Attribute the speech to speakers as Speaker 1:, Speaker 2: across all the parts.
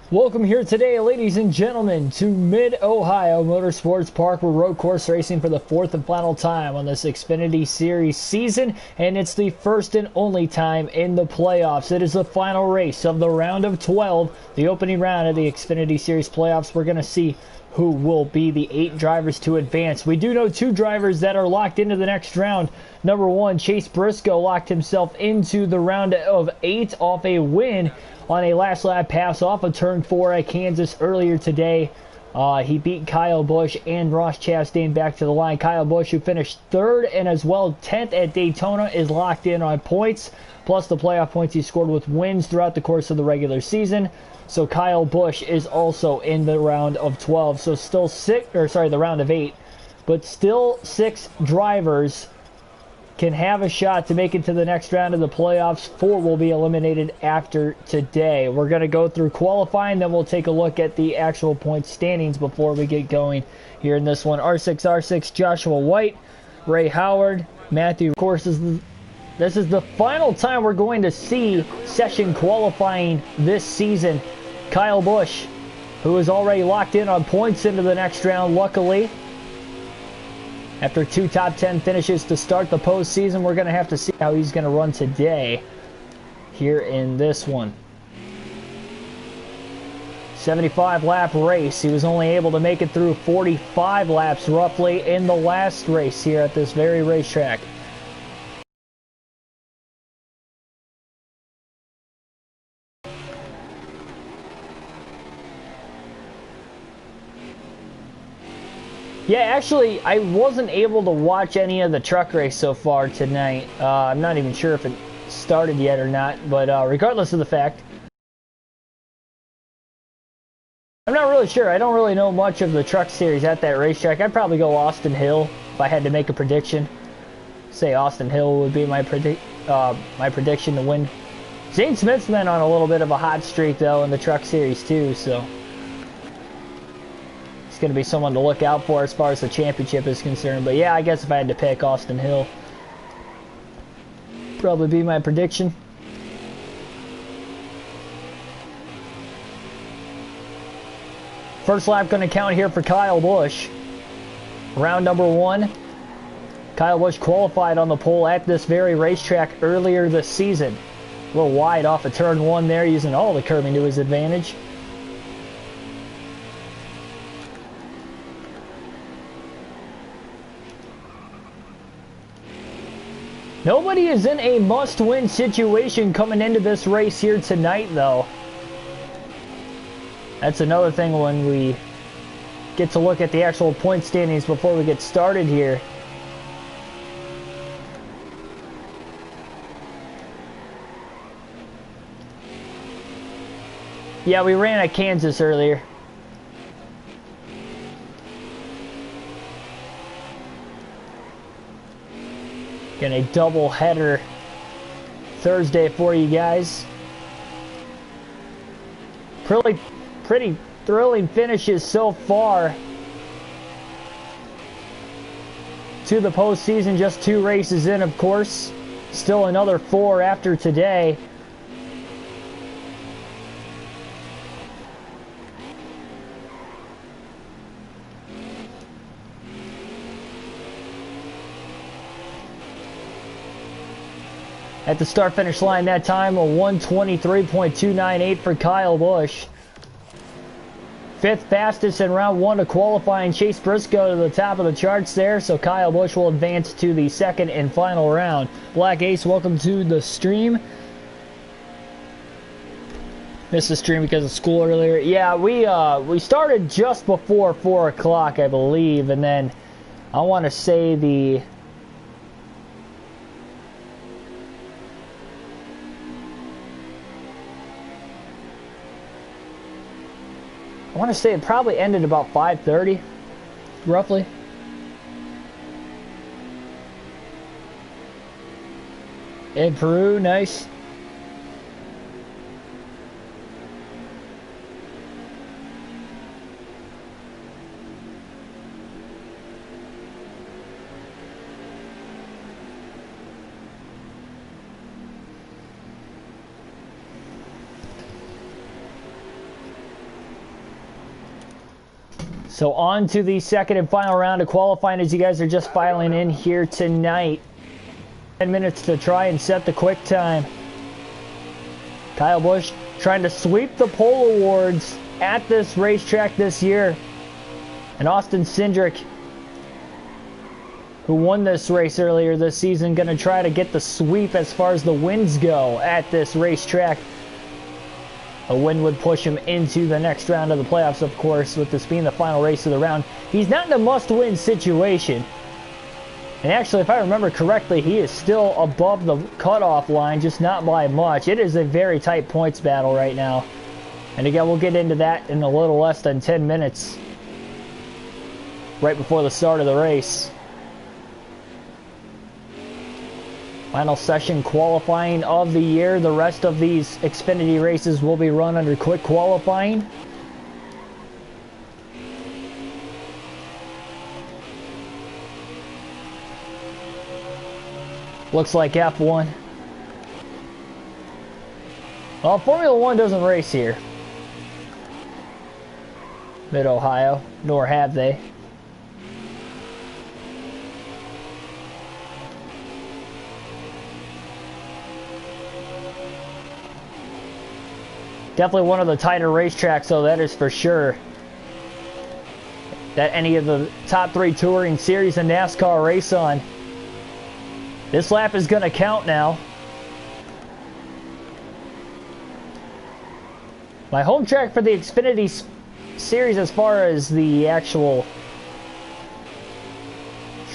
Speaker 1: Welcome here today, ladies and gentlemen, to Mid-Ohio Motorsports Park. We're road course racing for the fourth and final time on this Xfinity Series season, and it's the first and only time in the playoffs. It is the final race of the round of 12, the opening round of the Xfinity Series playoffs. We're going to see who will be the 8 drivers to advance. We do know 2 drivers that are locked into the next round. Number 1, Chase Briscoe locked himself into the round of 8 off a win on a last lap pass off of turn 4 at Kansas earlier today. He beat Kyle Busch and Ross Chastain back to the line. Kyle Busch, who finished 3rd and as well 10th at Daytona, is locked in on points, plus the playoff points he scored with wins throughout the course of the regular season. So Kyle Busch is also in the round of 12. So still the round of 8, but still 6 drivers can have a shot to make it to the next round of the playoffs. 4 will be eliminated after today. We're going to go through qualifying, then we'll take a look at the actual point standings before we get going here in this one. R6, Joshua White, Ray Howard, Matthew. Of course, this is the final time we're going to see session qualifying this season. Kyle Busch, who is already locked in on points into the next round, luckily. After 2 top 10 finishes to start the postseason, we're going to have to see how he's going to run today here in this one. 75 lap race. He was only able to make it through 45 laps roughly in the last race here at this very racetrack. Yeah, actually, I wasn't able to watch any of the truck race so far tonight. I'm not even sure if it started yet or not, but regardless of the fact, I'm not really sure. I don't really know much of the truck series at that racetrack. I'd probably go Austin Hill if I had to make a prediction. Say Austin Hill would be my prediction to win. Zane Smith's been on a little bit of a hot streak, though, in the truck series, too, so going to be someone to look out for as far as the championship is concerned. But yeah, I guess if I had to pick, Austin Hill probably be my prediction. First lap going to count here for Kyle Busch. Round number 1. Kyle Busch qualified on the pole at this very racetrack earlier this season. A little wide off of turn 1 there, using all the curbing to his advantage. Nobody is in a must-win situation coming into this race here tonight, though. That's another thing when we get to look at the actual point standings before we get started here. Yeah, we ran at Kansas earlier. Got a double header Thursday for you guys. Pretty thrilling finishes so far to the postseason. Just 2 races in, of course. Still another 4 after today. At the start-finish line that time, a 1:23.298 for Kyle Busch. 5th fastest in round 1 to qualifying Chase Briscoe to the top of the charts there, so Kyle Busch will advance to the 2nd and final round. Black Ace, welcome to the stream. Missed the stream because of school earlier. Yeah, we started just before 4 o'clock, I believe, and then I want to say the I want to say it probably ended about 5:30, roughly. In Peru, nice. So on to the second and final round of qualifying as you guys are just filing in here tonight. 10 minutes to try and set the quick time. Kyle Busch trying to sweep the pole awards at this racetrack this year. And Austin Cindric, who won this race earlier this season, going to try to get the sweep as far as the wins go at this racetrack. A win would push him into the next round of the playoffs, of course, with this being the final race of the round. He's not in a must-win situation. And actually, if I remember correctly, he is still above the cutoff line, just not by much. It is a very tight points battle right now. And again, we'll get into that in a little less than 10 minutes, right before the start of the race. Final session qualifying of the year. The rest of these Xfinity races will be run under quick qualifying. Looks like F1. Well, Formula 1 doesn't race here. Mid-Ohio, nor have they. Definitely one of the tighter racetracks, though, that is for sure. That any of the top 3 touring series in NASCAR race on. This lap is going to count now. My home track for the Xfinity series, as far as the actual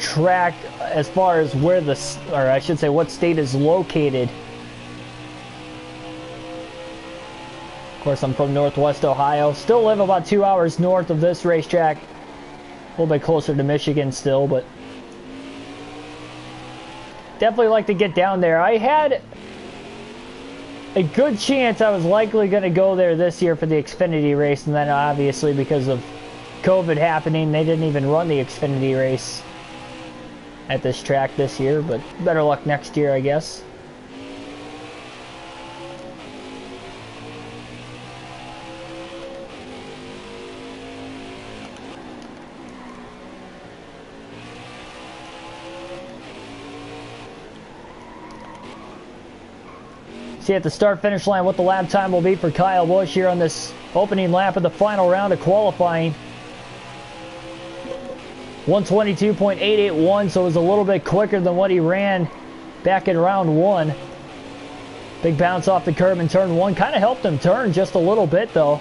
Speaker 1: track, as far as where the, or I should say what state is located. Of course, I'm from Northwest Ohio. Still live about 2 hours north of this racetrack. A little bit closer to Michigan still, but definitely like to get down there. I had a good chance I was likely going to go there this year for the Xfinity race, and then obviously because of COVID happening, they didn't even run the Xfinity race at this track this year, but better luck next year, I guess. See at the start-finish line what the lap time will be for Kyle Busch here on this opening lap of the final round of qualifying. 122.881, so it was a little bit quicker than what he ran back in round 1. Big bounce off the curb in turn 1. Kind of helped him turn just a little bit, though.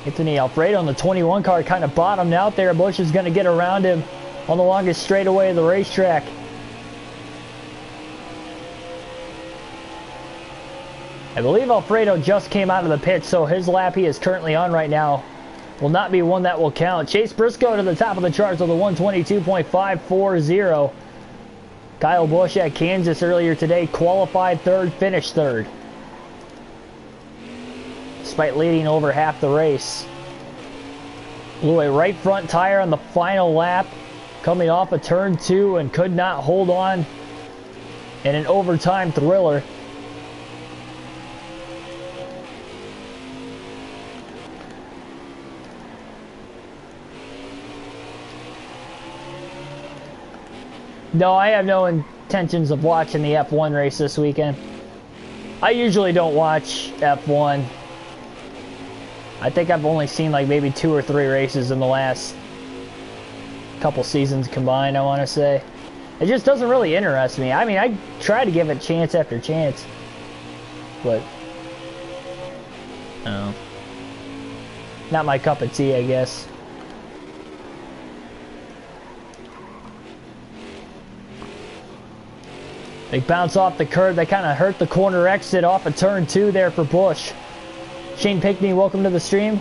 Speaker 1: Anthony Alfredo on the 21 car kind of bottomed out there. Busch is going to get around him on the longest straightaway of the racetrack. I believe Alfredo just came out of the pit, so his lap he is currently on right now will not be one that will count. Chase Briscoe to the top of the charts with a 122.540. Kyle Busch at Kansas earlier today qualified third, finished third, despite leading over half the race. Blew a right front tire on the final lap, coming off of turn 2, and could not hold on in an overtime thriller. No, I have no intentions of watching the F1 race this weekend. I usually don't watch F1. I think I've only seen like maybe 2 or 3 races in the last couple seasons combined, I want to say. It just doesn't really interest me. I mean, I try to give it chance after chance, but not my cup of tea, I guess. Big bounce off the curb. That kind of hurt the corner exit off of turn 2 there for Busch. Shane Pinkney, welcome to the stream.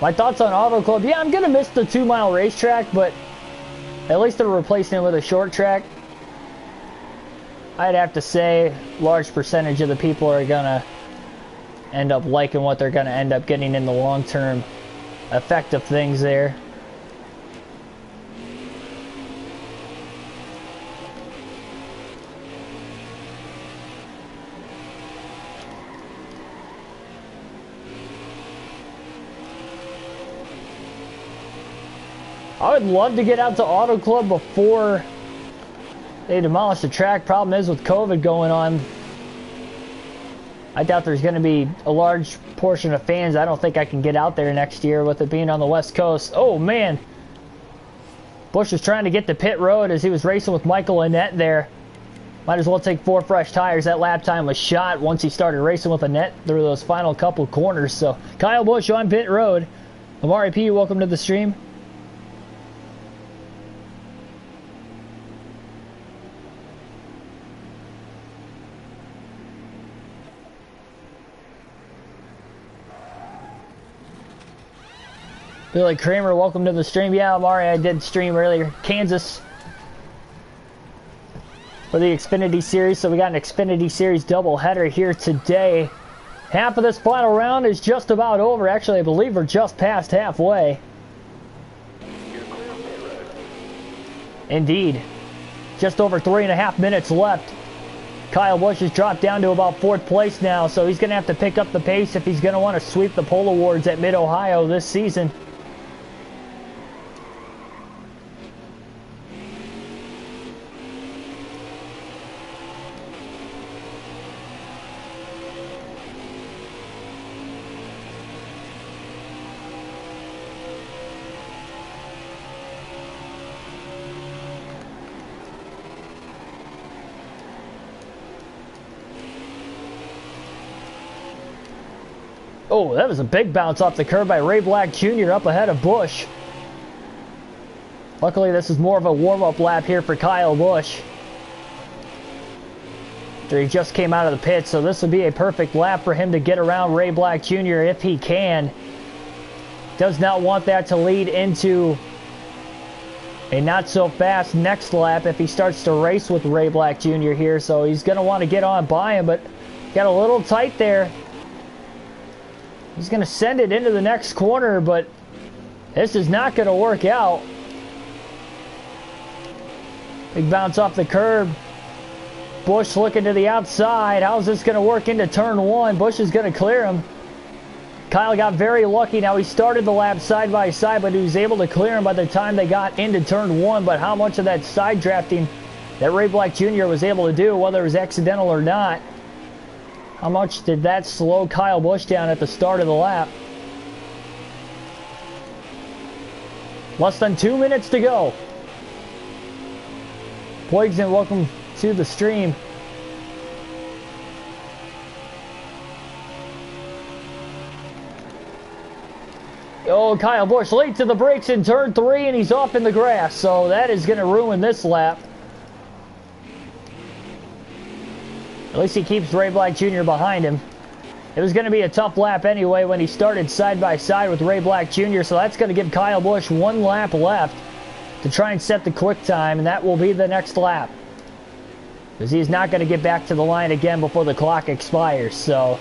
Speaker 1: My thoughts on Auto Club. Yeah, I'm going to miss the 2-mile racetrack, but at least they're replacing it with a short track. I'd have to say large percentage of the people are going to end up liking what they're going to end up getting in the long-term effect of things there. I would love to get out to Auto Club before they demolish the track. Problem is with COVID going on, I doubt there's going to be a large portion of fans. I don't think I can get out there next year with it being on the West Coast. Oh, man. Busch was trying to get to pit road as he was racing with Michael Annett there. Might as well take 4 fresh tires. That lap time was shot once he started racing with Annett through those final couple corners. So, Kyle Busch on pit road. Amari P., welcome to the stream. Billy Kramer, welcome to the stream. Yeah, Amari, I did stream earlier. Kansas for the Xfinity Series. So we got an Xfinity Series doubleheader here today. Half of this final round is just about over. Actually, I believe we're just past halfway. Indeed. Just over 3.5 minutes left. Kyle Busch has dropped down to about 4th place now, so he's going to have to pick up the pace if he's going to want to sweep the pole awards at Mid-Ohio this season. Oh, that was a big bounce off the curb by Ray Black Jr. up ahead of Busch. Luckily, this is more of a warm-up lap here for Kyle Busch. He just came out of the pit, so this would be a perfect lap for him to get around Ray Black Jr. if he can. Does not want that to lead into a not-so-fast next lap if he starts to race with Ray Black Jr. here, so he's going to want to get on by him, but got a little tight there. He's going to send it into the next corner, but this is not going to work out. Big bounce off the curb. Busch looking to the outside. How's this going to work into turn 1? Busch is going to clear him. Kyle got very lucky. Now he started the lap side by side, but he was able to clear him by the time they got into turn 1. But how much of that side drafting that Ray Black Jr. was able to do, whether it was accidental or not, how much did that slow Kyle Busch down at the start of the lap? Less than 2 minutes to go. Poigson, welcome to the stream. Oh, Kyle Busch late to the brakes in turn 3, and he's off in the grass. So that is going to ruin this lap. At least he keeps Ray Black Jr. behind him. It was going to be a tough lap anyway when he started side by side with Ray Black Jr. So that's going to give Kyle Busch 1 lap left to try and set the quick time, and that will be the next lap. Because he's not going to get back to the line again before the clock expires. So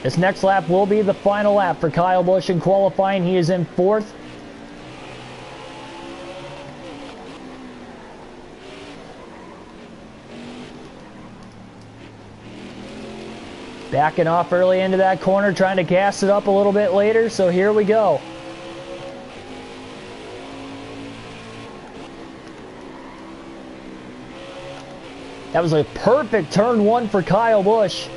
Speaker 1: this next lap will be the final lap for Kyle Busch in qualifying. He is in 4th. Backing off early into that corner, trying to gas it up a little bit later, so here we go. That was a perfect turn 1 for Kyle Busch.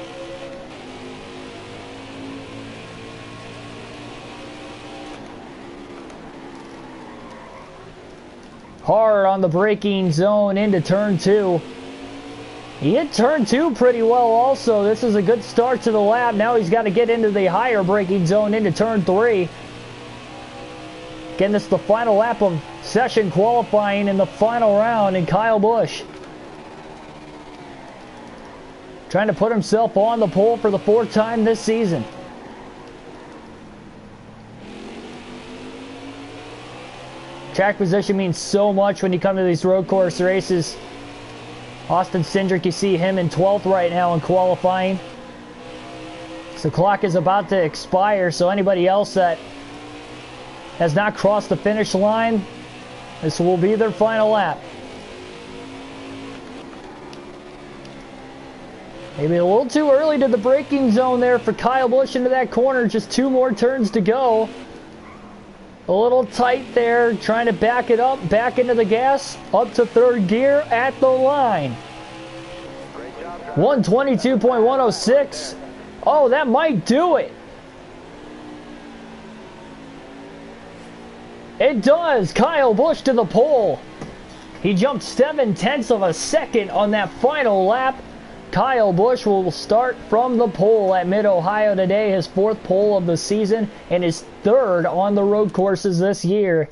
Speaker 1: Hard on the braking zone into turn 2. He hit turn 2 pretty well also. This is a good start to the lap. Now he's got to get into the higher braking zone into turn 3. Again, this is the final lap of session qualifying in the final round, and Kyle Busch trying to put himself on the pole for the 4th time this season. Track position means so much when you come to these road course races. Austin Cindric, you see him in 12th right now in qualifying. So the clock is about to expire, so anybody else that has not crossed the finish line, this will be their final lap. Maybe a little too early to the braking zone there for Kyle Busch into that corner. Just 2 more turns to go. A little tight there, trying to back it up, back into the gas, up to 3rd gear at the line. 122.106. Oh, that might do it. It does. Kyle Busch to the pole. He jumped 7/10 of a second on that final lap. Kyle Busch will start from the pole at Mid-Ohio today, his 4th pole of the season and his 3rd on the road courses this year.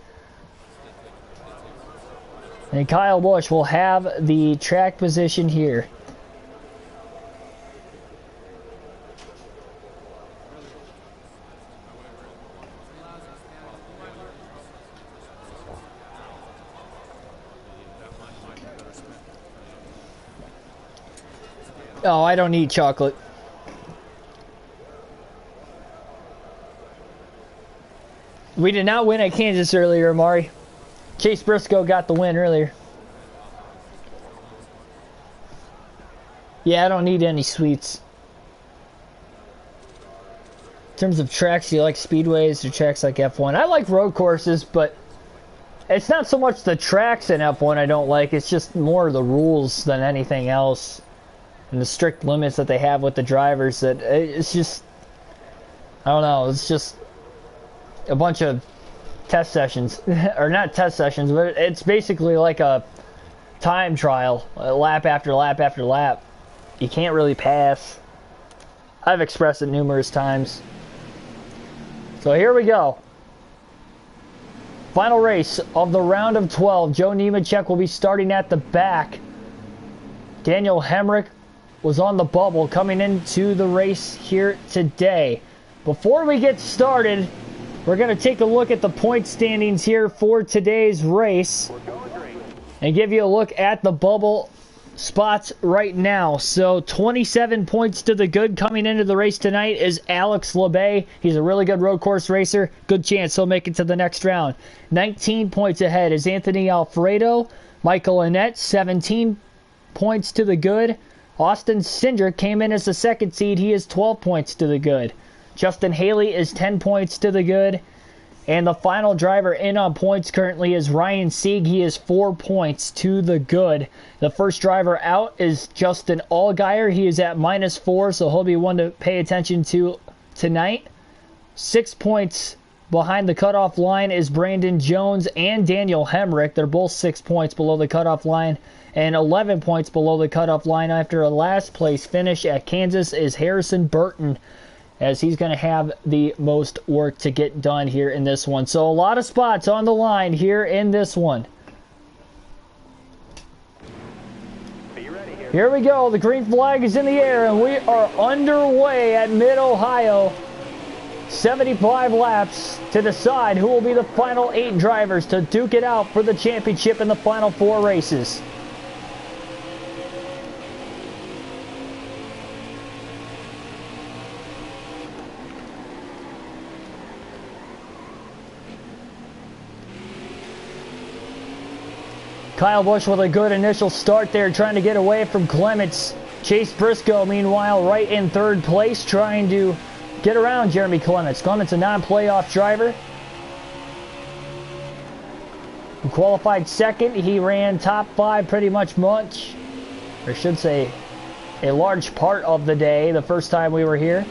Speaker 1: And Kyle Busch will have the track position here. Oh, I don't need chocolate. We did not win at Kansas earlier, Amari. Chase Briscoe got the win earlier. Yeah, I don't need any sweets. In terms of tracks, do you like speedways or tracks like F1? I like road courses, but it's not so much the tracks in F1 I don't like. It's just more the rules than anything else. And the strict limits that they have with the drivers, that it's just, I don't know, it's just a bunch of test sessions. Or not test sessions, but it's basically like a time trial, lap after lap after lap. You can't really pass. I've expressed it numerous times. So here we go. Final race of the round of 12. Joe Nemechek will be starting at the back. Daniel Hemrick was on the bubble coming into the race here today. Before we get started, we're going to take a look at the point standings here for today's race and give you a look at the bubble spots right now. So 27 points to the good coming into the race tonight is Alex LeBay. He's a really good road course racer. Good chance he'll make it to the next round. 19 points ahead is Anthony Alfredo. Michael Annett, 17 points to the good. Austin Cindric came in as the 2nd seed. He is 12 points to the good. Justin Haley is 10 points to the good. And the final driver in on points currently is Ryan Sieg. He is 4 points to the good. The first driver out is Justin Allgaier. He is at -4, so he'll be one to pay attention to tonight. 6 points behind the cutoff line is Brandon Jones and Daniel Hemrick. They're both 6 points below the cutoff line. And 11 points below the cutoff line after a last place finish at Kansas is Harrison Burton, as he's going to have the most work to get done here in this one. So a lot of spots on the line here in this one. Here we go. The green flag is in the air, and we are underway at Mid-Ohio. 75 laps to decide who will be the final 8 drivers to duke it out for the championship in the final 4 races. Kyle Busch with a good initial start there, trying to get away from Clements. Chase Briscoe, meanwhile, right in 3rd place, trying to get around Jeremy Clements. Clements, a non-playoff driver, who qualified 2nd. He ran top 5 pretty much, or I should say, a large part of the day, the first time we were here.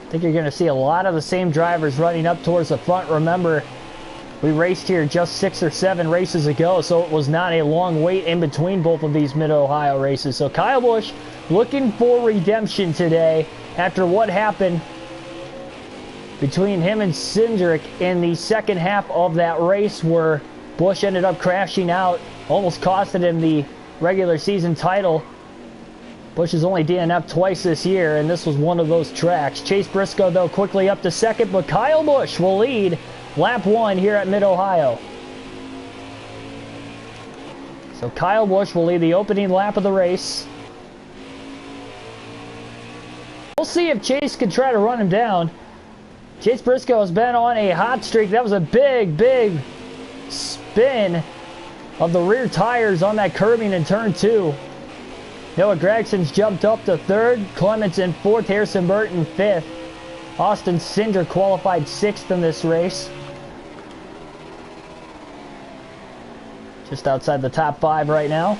Speaker 1: I think you're going to see a lot of the same drivers running up towards the front. Remember, we raced here just 6 or 7 races ago, so it was not a long wait in between both of these Mid-Ohio races. So Kyle Busch looking for redemption today after what happened between him and Cindric in the second half of that race, where Busch ended up crashing out, almost costing him the regular season title. Busch has only DNF'd twice this year, and this was one of those tracks. Chase Briscoe, though, quickly up to second, but Kyle Busch will lead lap 1 here at Mid-Ohio. So Kyle Busch will lead the opening lap of the race. We'll see if Chase can try to run him down. Chase Briscoe has been on a hot streak. That was a big, big spin of the rear tires on that curbing in turn 2. Noah Gragson's jumped up to 3rd. Clements in 4th. Harrison Burton 5th. Austin Cindric qualified 6th in this race. Just outside the top 5 right now.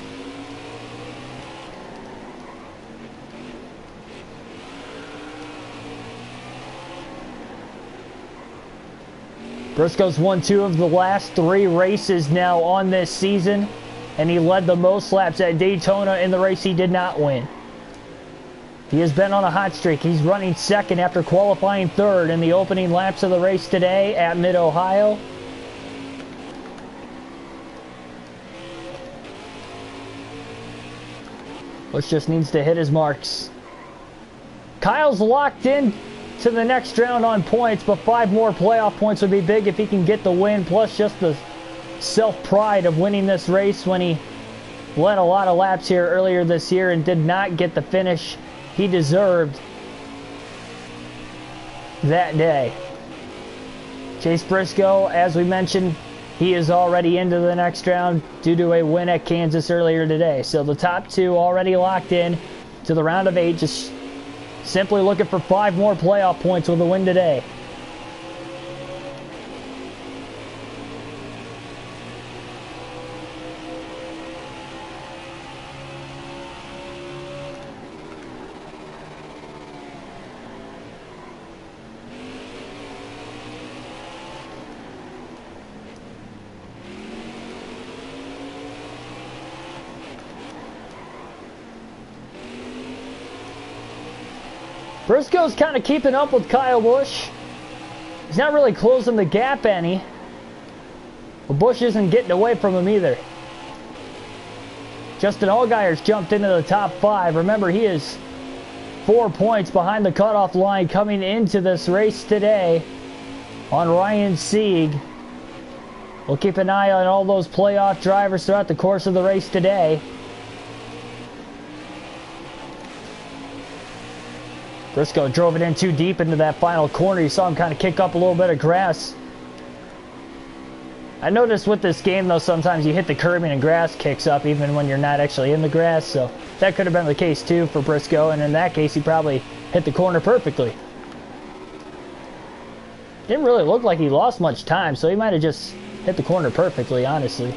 Speaker 1: Briscoe's won 2 of the last 3 races now on this season, and he led the most laps at Daytona in the race he did not win. He has been on a hot streak. He's running 2nd after qualifying 3rd in the opening laps of the race today at Mid-Ohio. Busch just needs to hit his marks. Kyle's locked in to the next round on points, but 5 more playoff points would be big if he can get the win, plus just the self-pride of winning this race when he led a lot of laps here earlier this year and did not get the finish he deserved that day. Chase Briscoe, as we mentioned, he is already into the next round due to a win at Kansas earlier today. So the top 2 already locked in to the round of 8, just simply looking for 5 more playoff points with a win today. Briscoe's kind of keeping up with Kyle Busch. He's not really closing the gap any, but Busch isn't getting away from him either. Justin Allgaier's jumped into the top 5. Remember, he is 4 points behind the cutoff line coming into this race today on Ryan Sieg. We'll keep an eye on all those playoff drivers throughout the course of the race today. Briscoe drove it in too deep into that final corner. You saw him kind of kick up a little bit of grass. I noticed with this game, though, sometimes you hit the curbing and grass kicks up even when you're not actually in the grass. So that could have been the case, too, for Briscoe. And in that case, he probably hit the corner perfectly. Didn't really look like he lost much time, so he might have just hit the corner perfectly, honestly.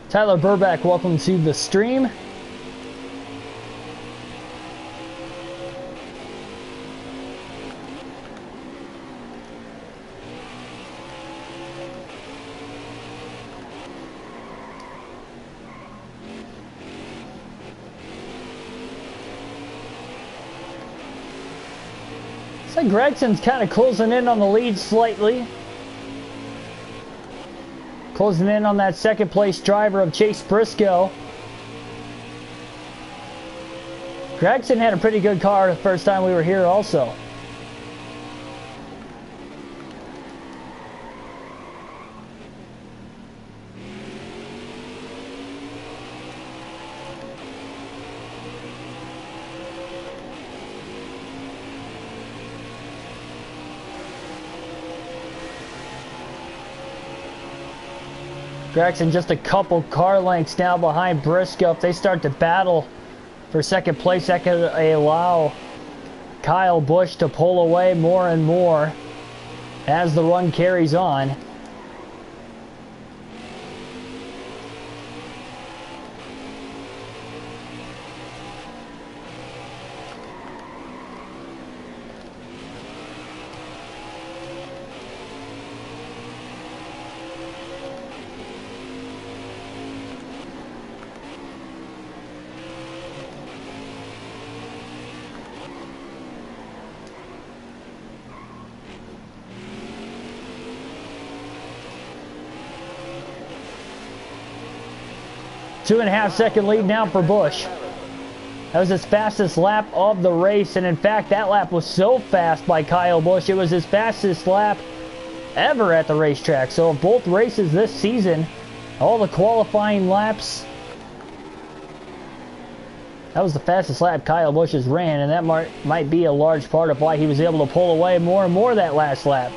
Speaker 1: Tyler Burback, welcome to the stream. So Gregson's kind of closing in on the lead slightly. Closing in on that second place driver of Chase Briscoe. Gregson had a pretty good car the first time we were here also. Gregson just a couple car lengths now behind Briscoe. If they start to battle for second place. That could allow Kyle Busch to pull away more and more as the run carries on. Two-and-a-half-second lead now for Busch. That was his fastest lap of the race, and in fact, that lap was so fast by Kyle Busch, it was his fastest lap ever at the racetrack. So both races this season, all the qualifying laps, that was the fastest lap Kyle Busch has ran, and that might be a large part of why he was able to pull away more and more that last lap.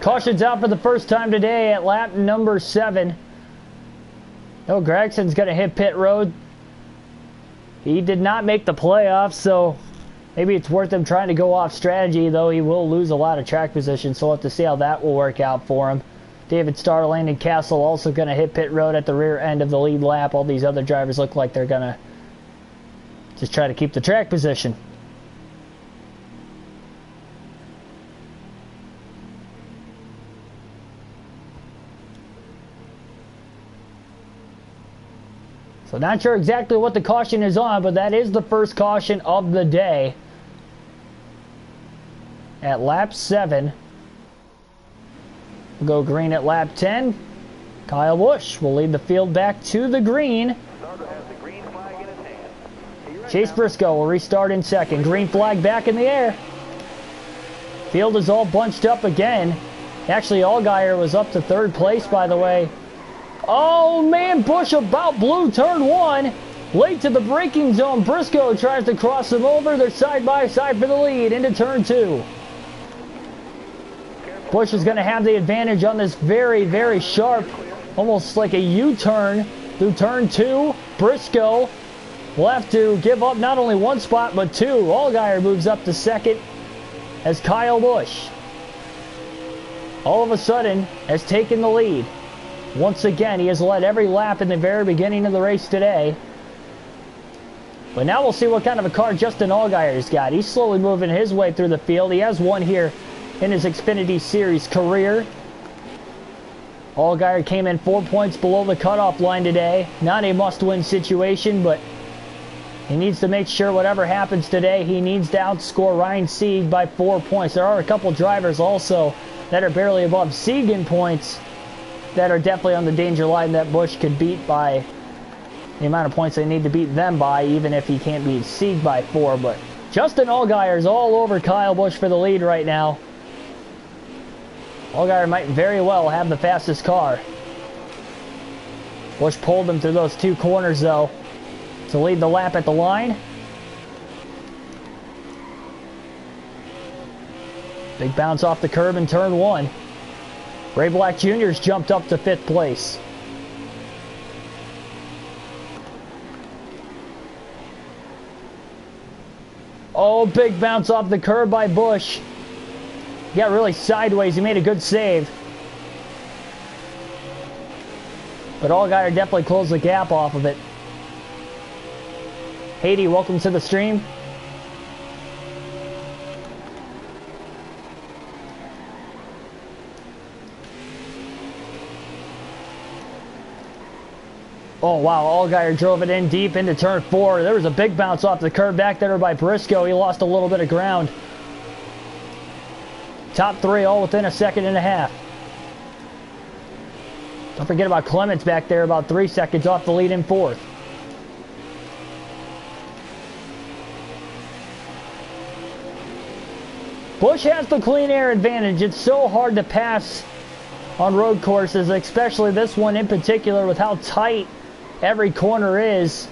Speaker 1: Caution's out for the first time today at lap number 7. No, Gregson's going to hit pit road. He did not make the playoffs, so maybe it's worth him trying to go off strategy, though he will lose a lot of track position, so we'll have to see how that will work out for him. David Starr, Landon Castle also going to hit pit road at the rear end of the lead lap. All these other drivers look like they're going to just try to keep the track position. So not sure exactly what the caution is on, but that is the first caution of the day. At lap 7. We'll go green at lap 10. Kyle Busch will lead the field back to the green. Chase Briscoe will restart in second. Green flag back in the air. Field is all bunched up again. Actually, Allgaier was up to third place, by the way. Oh man, Busch about blew turn 1. Late to the braking zone. Briscoe tries to cross them over. They're side by side for the lead into turn 2. Busch is going to have the advantage on this very, very sharp, almost like a U-turn through turn 2. Briscoe will have to give up not only one spot, but 2. Allgaier moves up to second as Kyle Busch all of a sudden has taken the lead. Once again, he has led every lap in the very beginning of the race today. But now we'll see what kind of a car Justin Allgaier's got. He's slowly moving his way through the field. He has won here in his Xfinity Series career. Allgaier came in 4 points below the cutoff line today. Not a must-win situation, but he needs to make sure whatever happens today, he needs to outscore Ryan Sieg by 4 points. There are a couple drivers also that are barely above Sieg in points that are definitely on the danger line that Busch could beat by the amount of points they need to beat them by, even if he can't beat Sieg by 4. But Justin Allgaier is all over Kyle Busch for the lead right now. Allgaier might very well have the fastest car. Busch pulled him through those 2 corners, though, to lead the lap at the line. Big bounce off the curb in turn 1. Ray Black Jr.'s jumped up to 5th place. Oh, big bounce off the curb by Busch. He got really sideways. He made a good save. But Allgaier definitely closed the gap off of it. Haiti, welcome to the stream. Oh wow, Allgaier drove it in deep into turn 4. There was a big bounce off the curb back there by Briscoe. He lost a little bit of ground. Top 3 all within a second and a half. Don't forget about Clements back there, about 3 seconds off the lead in 4th. Busch has the clean air advantage. It's so hard to pass on road courses, especially this one in particular with how tight every corner is.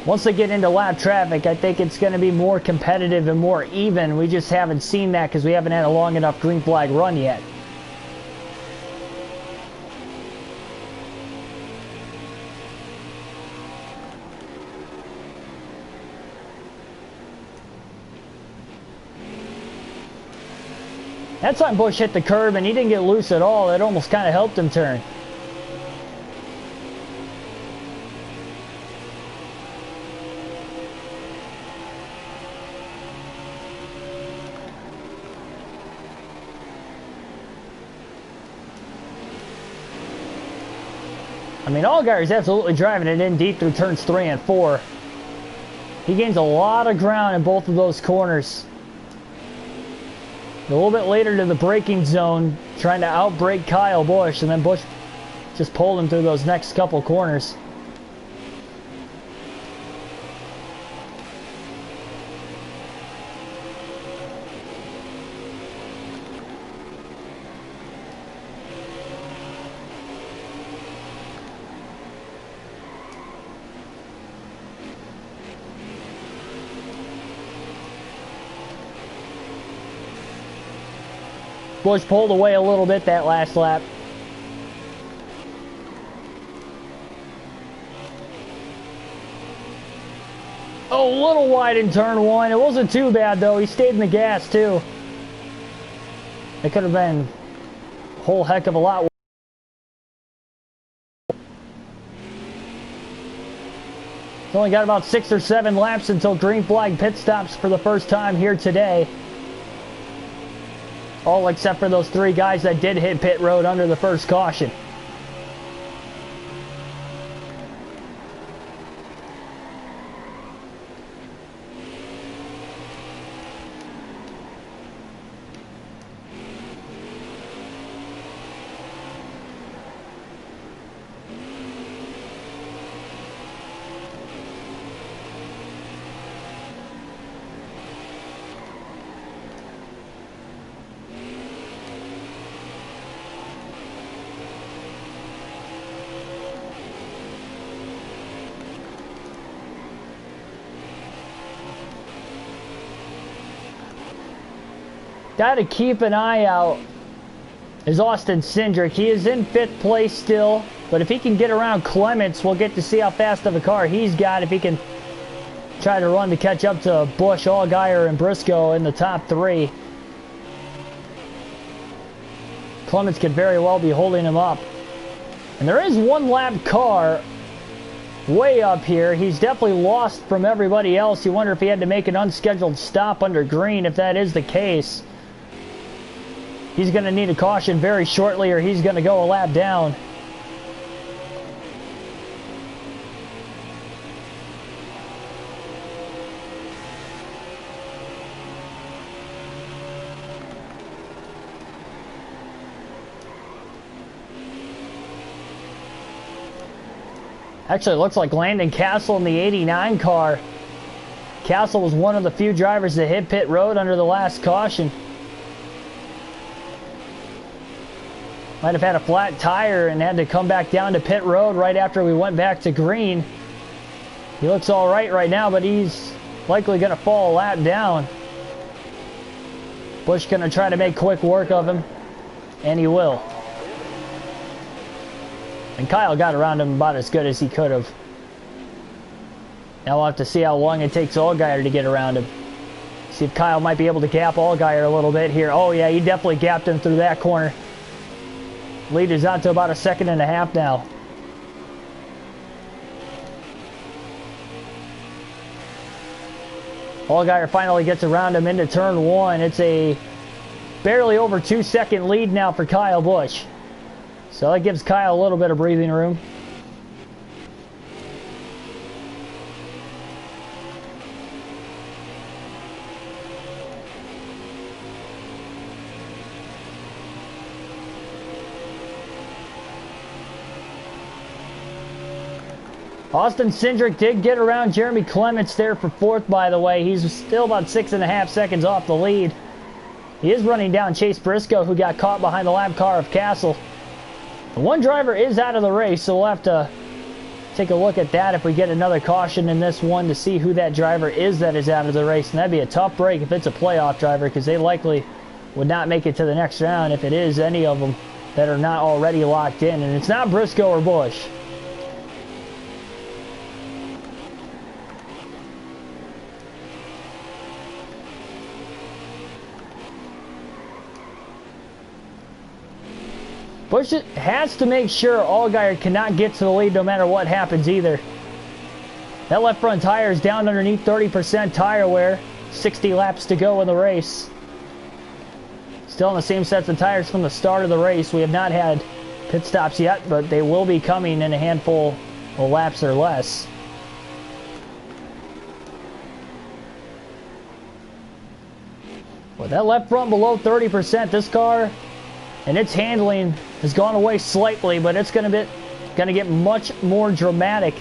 Speaker 1: Once they get into lap traffic, I think it's going to be more competitive and more even. We just haven't seen that because we haven't had a long enough green flag run yet. That time Busch hit the curb and he didn't get loose at all. It almost kind of helped him turn. I mean, Allgaier is absolutely driving it in deep through turns 3 and 4. He gains a lot of ground in both of those corners. A little bit later to the braking zone, trying to outbrake Kyle Busch, and then Busch just pulled him through those next couple corners. Busch pulled away a little bit that last lap. Oh, a little wide in turn 1. It wasn't too bad though. He stayed in the gas too. It could have been a whole heck of a lot worse. He's only got about 6 or 7 laps until green flag pit stops for the first time here today. All except for those 3 guys that did hit pit road under the first caution. Got to keep an eye out is Austin Cindric. He is in 5th place still, but if he can get around Clements, we'll get to see how fast of a car he's got. If he can try to run to catch up to Busch, Allgaier, and Briscoe in the top 3. Clements could very well be holding him up. And there is 1 lap car way up here. He's definitely lost from everybody else. You wonder if he had to make an unscheduled stop under green. If that is the case, he's going to need a caution very shortly or he's going to go a lap down. Actually, it looks like Landon Castle in the 89 car. Castle was one of the few drivers that hit pit road under the last caution. Might have had a flat tire and had to come back down to pit road right after we went back to green. He looks all right now, but he's likely going to fall a lap down. Busch going to try to make quick work of him, and he will. And Kyle got around him about as good as he could have. Now we'll have to see how long it takes Allgaier to get around him. See if Kyle might be able to gap Allgaier a little bit here. Oh yeah, he definitely gapped him through that corner. Lead is out to about 1.5 seconds now. Allgaier finally gets around him into turn 1. It's a barely over 2-second lead now for Kyle Busch. So that gives Kyle a little bit of breathing room. Austin Cindric did get around Jeremy Clements there for 4th, by the way. He's still about 6.5 seconds off the lead. He is running down Chase Briscoe, who got caught behind the lap car of Castle. The one driver is out of the race, so we'll have to take a look at that if we get another caution in this one to see who that driver is that is out of the race. And that'd be a tough break if it's a playoff driver, because they likely would not make it to the next round if it is any of them that are not already locked in. And it's not Briscoe or Busch. Busch has to make sure Allgaier cannot get to the lead no matter what happens either. That left front tire is down underneath 30% tire wear. 60 laps to go in the race. Still in the same sets of tires from the start of the race. We have not had pit stops yet, but they will be coming in a handful of laps or less. With that left front below 30%, this car and its handling has gone away slightly, but it's going to get much more dramatic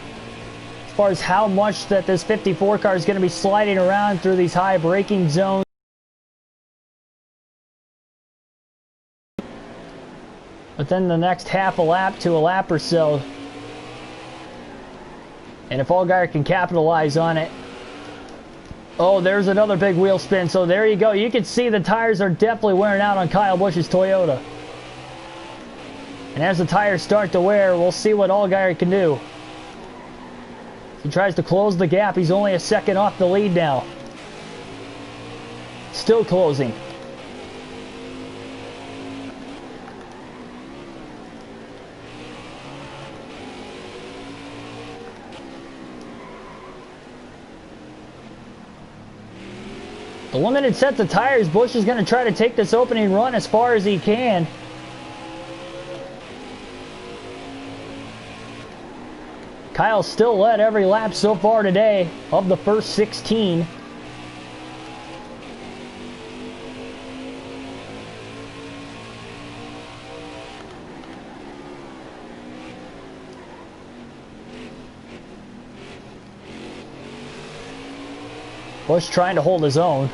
Speaker 1: as far as how much that this 54 car is going to be sliding around through these high braking zones. Within the next half a lap to a lap or so. And if Allgaier can capitalize on it. Oh, there's another big wheel spin. So there you go. You can see the tires are definitely wearing out on Kyle Busch's Toyota. And as the tires start to wear, we'll see what Allgaier can do. He tries to close the gap. He's only 1 second off the lead now. Still closing. The limited sets of tires, Busch is going to try to take this opening run as far as he can. Kyle still led every lap so far today of the first 16. Busch trying to hold his own.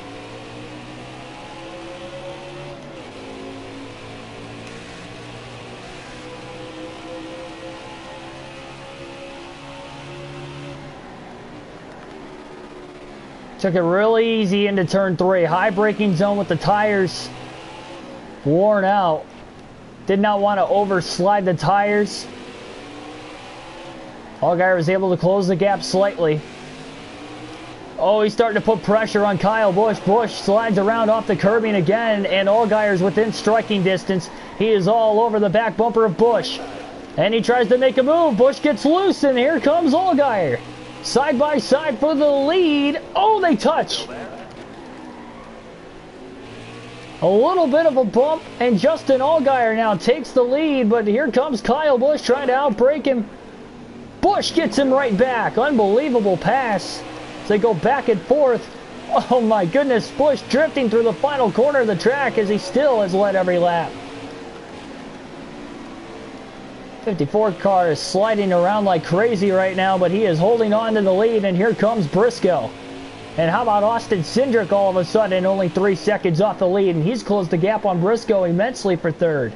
Speaker 1: Took it really easy into turn 3. High braking zone with the tires worn out. Did not want to overslide the tires. Allgaier was able to close the gap slightly. Oh, he's starting to put pressure on Kyle Busch. Busch slides around off the curbing again, and Allgaier's within striking distance. He is all over the back bumper of Busch. And he tries to make a move. Busch gets loose, and here comes Allgaier. Side by side for the lead. Oh, they touch. A little bit of a bump, and Justin Allgaier now takes the lead, but here comes Kyle Busch trying to outbrake him. Busch gets him right back. Unbelievable pass. As they go back and forth. Oh my goodness, Busch drifting through the final corner of the track as he still has led every lap. 54 car is sliding around like crazy right now, but he is holding on to the lead, and here comes Briscoe. And how about Austin Cindric all of a sudden, only 3 seconds off the lead, and he's closed the gap on Briscoe immensely for 3rd.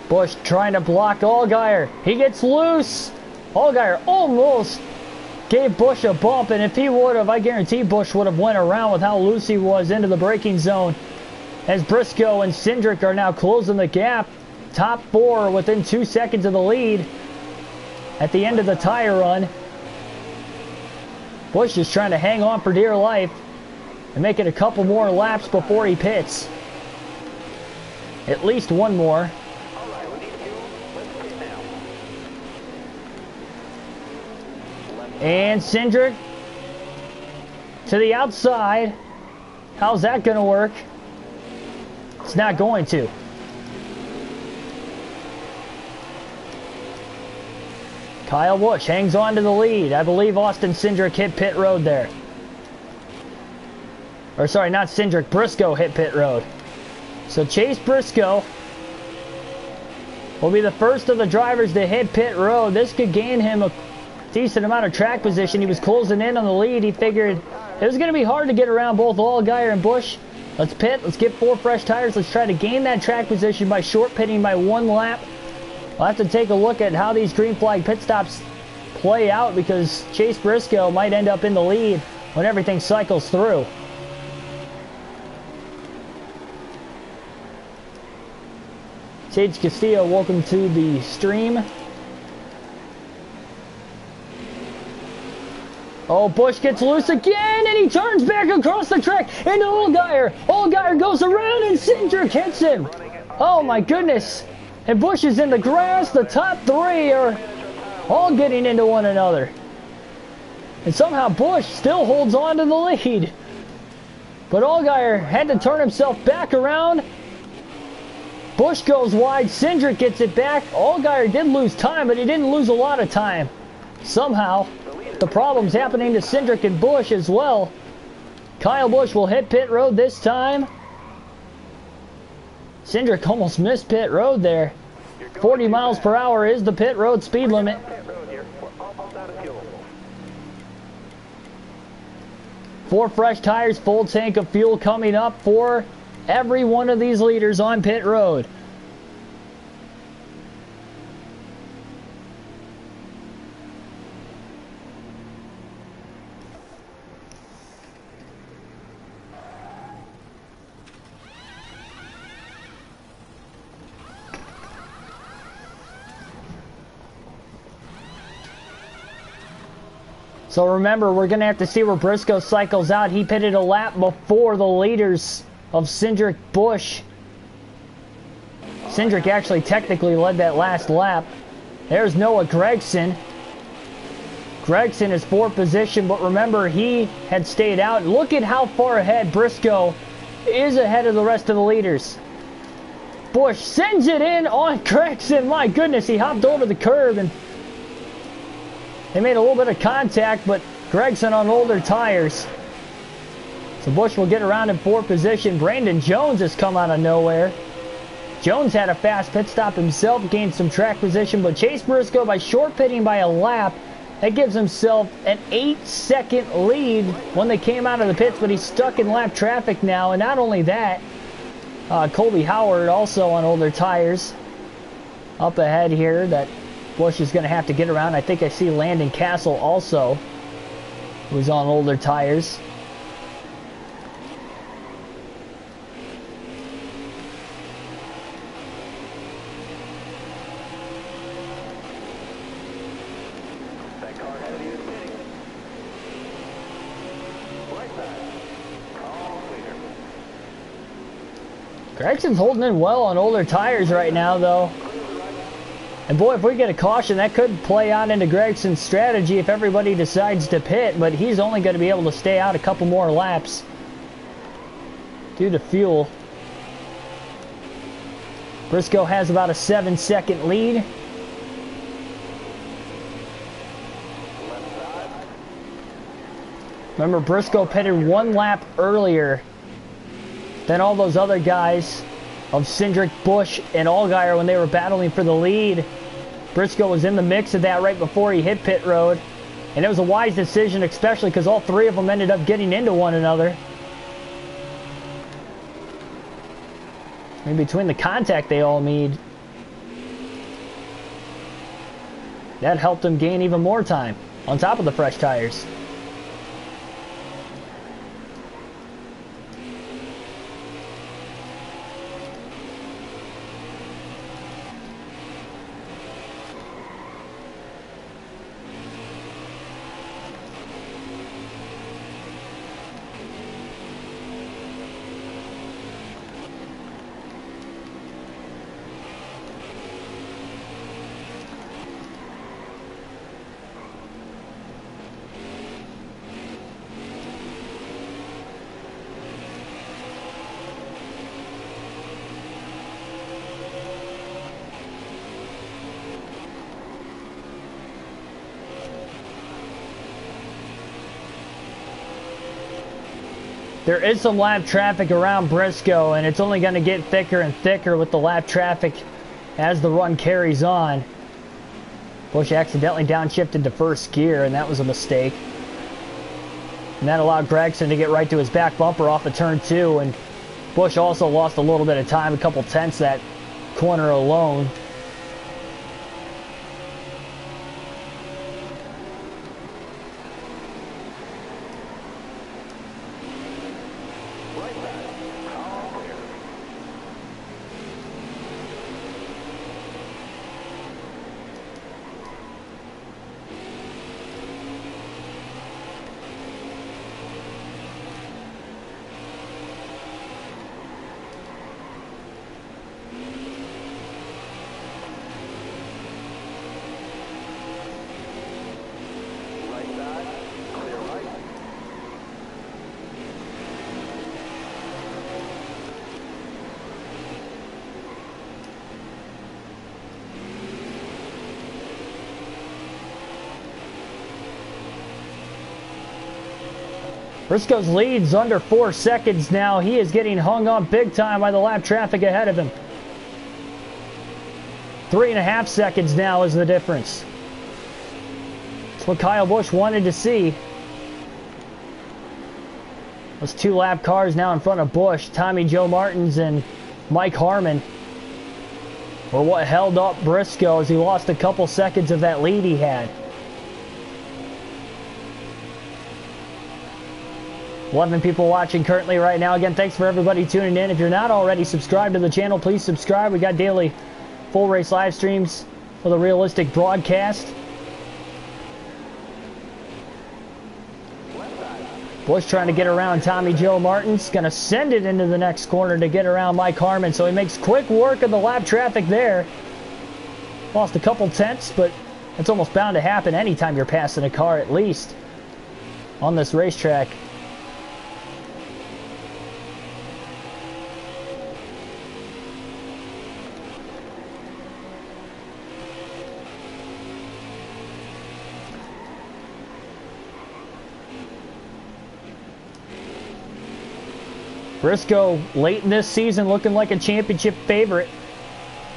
Speaker 1: Busch trying to block Allgaier. He gets loose. Allgaier almost gave Busch a bump, and if he would have, I guarantee Busch would have went around with how loose he was into the braking zone. as Briscoe and Cindric are now closing the gap. Top four within 2 seconds of the lead at the end of the tire run. Busch is trying to hang on for dear life and make it a couple more laps before he pits. At least one more. And Cindric to the outside. How's that going to work? It's not going to. Kyle Busch hangs on to the lead. I believe Austin Cindric hit pit road there. Or sorry, not Cindric. Briscoe hit pit road. So Chase Briscoe will be the first of the drivers to hit pit road. This could gain him a decent amount of track position. He was closing in on the lead. He figured it was going to be hard to get around both Allgaier and Busch. Let's pit. Let's get 4 fresh tires. Let's try to gain that track position by short pitting by 1 lap. We'll have to take a look at how these green flag pit stops play out, because Chase Briscoe might end up in the lead when everything cycles through. Sage Castillo, welcome to the stream. Oh, Busch gets loose again, and he turns back across the track into Allgaier. Allgaier goes around, and Cindric hits him. Oh, my goodness. And Busch is in the grass. The top 3 are all getting into one another. And somehow Busch still holds on to the lead. But Allgaier had to turn himself back around. Busch goes wide. Cindric gets it back. Allgaier did lose time, but he didn't lose a lot of time. Somehow, the problem's happening to Cindric and Busch as well. Kyle Busch will hit pit road this time. Cindric almost missed pit road there. 40 miles per hour is the pit road speed limit. Four fresh tires, full tank of fuel coming up for every one of these leaders on pit road. So remember, we're going to have to see where Briscoe cycles out. He pitted a lap before the leaders of Cindric Busch. Cindric actually technically led that last lap. There's Noah Gragson. Gragson is 4th position, but remember, he had stayed out. Look at how far ahead Briscoe is ahead of the rest of the leaders. Busch sends it in on Gragson. My goodness, he hopped over the curb and they made a little bit of contact, but Gragson on older tires. So Busch will get around in 4th position. Brandon Jones has come out of nowhere. Jones had a fast pit stop himself, gained some track position, but Chase Briscoe, by short pitting by a lap, that gives himself an 8-second lead when they came out of the pits, but he's stuck in lap traffic now. And not only that, Colby Howard also on older tires up ahead here that Busch is going to have to get around. I think I see Landon Castle also, who's on older tires. Gragson's holding in well on older tires right now, though. And boy, if we get a caution, that could play out into Gragson's strategy if everybody decides to pit, but he's only going to be able to stay out a couple more laps due to fuel. Briscoe has about a 7-second lead. Remember, Briscoe pitted 1 lap earlier than all those other guys of Cindric, Busch, and Allgaier when they were battling for the lead. Briscoe was in the mix of that right before he hit pit road. And it was a wise decision, especially because all 3 of them ended up getting into one another. In between the contact they all made, that helped them gain even more time on top of the fresh tires. There is some lap traffic around Briscoe, and it's only going to get thicker and thicker with the lap traffic as the run carries on. Busch accidentally downshifted to first gear, and that was a mistake. And that allowed Gragson to get right to his back bumper off of turn 2, and Busch also lost a little bit of time, a couple tenths that corner alone. Briscoe's lead's under 4 seconds now. He is getting hung up big time by the lap traffic ahead of him. 3.5 seconds now is the difference. That's what Kyle Busch wanted to see. Those 2 lap cars now in front of Busch, Tommy Joe Martins and Mike Harmon, were what held up Briscoe as he lost a couple seconds of that lead he had. 11 people watching currently right now. Again, thanks for everybody tuning in. If you're not already subscribed to the channel, please subscribe. We got daily full race live streams with a realistic broadcast. Busch trying to get around Tommy Joe Martins. Going to send it into the next corner to get around Mike Harmon. So he makes quick work of the lap traffic there. Lost a couple tenths, but it's almost bound to happen anytime you're passing a car, at least on this racetrack. Briscoe late in this season looking like a championship favorite,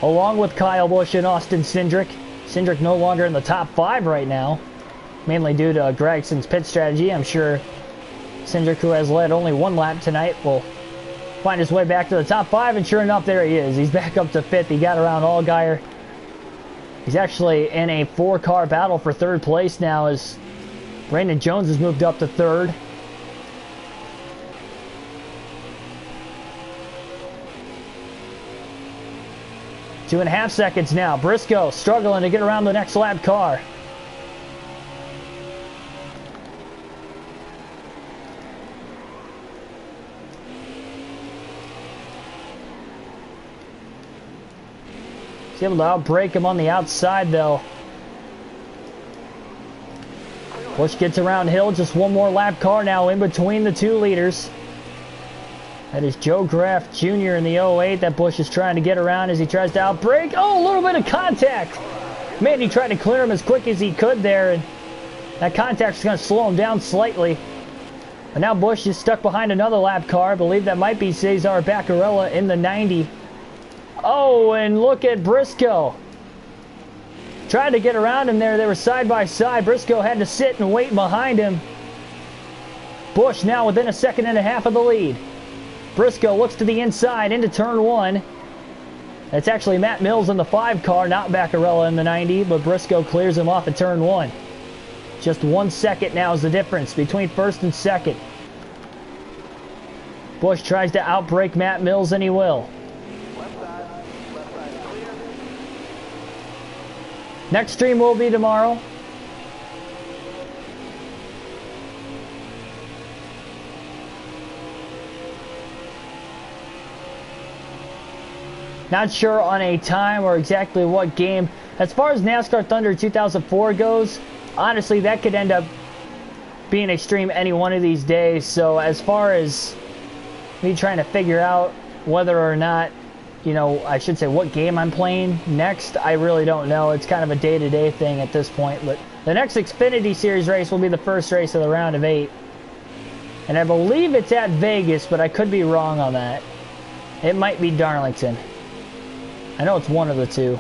Speaker 1: along with Kyle Busch and Austin Cindric. Cindric no longer in the top 5 right now, mainly due to Gregson's pit strategy. I'm sure Cindric, who has led only 1 lap tonight, will find his way back to the top 5, and sure enough, there he is. He's back up to 5th. He got around Allgaier. He's actually in a 4-car battle for 3rd place now as Brandon Jones has moved up to 3rd. Two and a half seconds now. Briscoe struggling to get around the next lap car. He's able to outbrake him on the outside, though. Busch gets around Hill. Just one more lap car now in between the 2 leaders. That is Joe Graff Jr. in the 08 that Busch is trying to get around as he tries to outbrake. Oh, a little bit of contact. Man, he tried to clear him as quick as he could there, and that contact is going to slow him down slightly. But now Busch is stuck behind another lap car. I believe that might be Cesar Baccarella in the 90. Oh, and look at Briscoe. Tried to get around him there. They were side by side. Briscoe had to sit and wait behind him. Busch now within 1.5 seconds of the lead. Briscoe looks to the inside into turn 1. It's actually Matt Mills in the 5 car, not Baccarella in the 90, but Briscoe clears him off at turn 1. Just 1 second now is the difference between 1st and 2nd. Busch tries to outbrake Matt Mills, and he will.
Speaker 2: Left side clear.
Speaker 1: Next stream will be tomorrow. Not sure on a time or exactly what game. As far as NASCAR Thunder 2004 goes, honestly, that could end up being a stream any one of these days. So as far as me trying to figure out whether or not, you know, I should say what game I'm playing next, I really don't know. It's kind of a day-to-day thing at this point. But the next Xfinity Series race will be the first race of the round of 8. And I believe it's at Vegas, but I could be wrong on that. It might be Darlington. I know it's one of the two.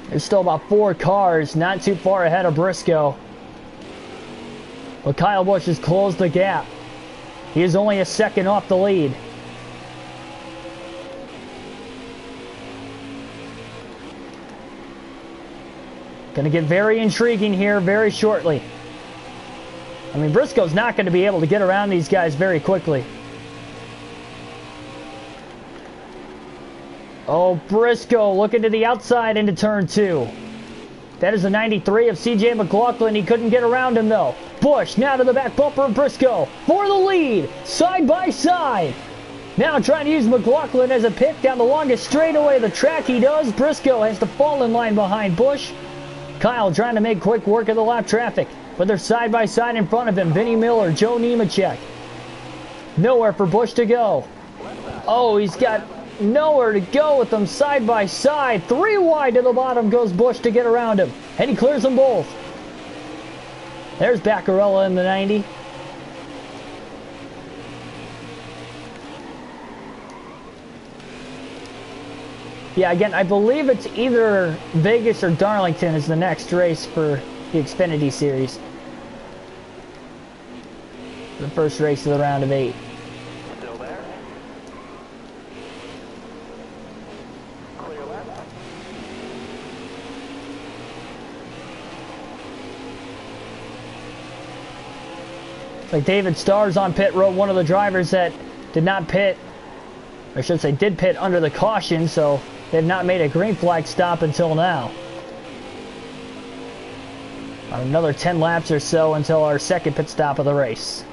Speaker 1: There's still about 4 cars, not too far ahead of Briscoe. But Kyle Busch has closed the gap. He is only a second off the lead. Going to get very intriguing here very shortly. I mean, Briscoe's not going to be able to get around these guys very quickly. Oh, Briscoe looking to the outside into turn 2. That is the 93 of C.J. McLaughlin. He couldn't get around him, though. Busch now to the back bumper of Briscoe for the lead, side by side. Now trying to use McLaughlin as a pick down the longest straightaway of the track. He does. Briscoe has to fall in line behind Busch. Kyle trying to make quick work of the lap traffic, but they're side by side in front of him. Vinnie Miller, Joe Nemechek. Nowhere for Busch to go. Oh, he's got nowhere to go with them side by side. 3 wide to the bottom goes Busch to get around him, and he clears them both. There's Baccarella in the 90. Yeah, again, I believe it's either Vegas or Darlington is the next race for the Xfinity Series. The first race of the round of 8.
Speaker 2: Still there. Clear left.
Speaker 1: Like David Starr's on pit road, one of the drivers that did not pit, or I should say did pit under the caution, so they have not made a green flag stop until now. Another 10 laps or so until our second pit stop of the race.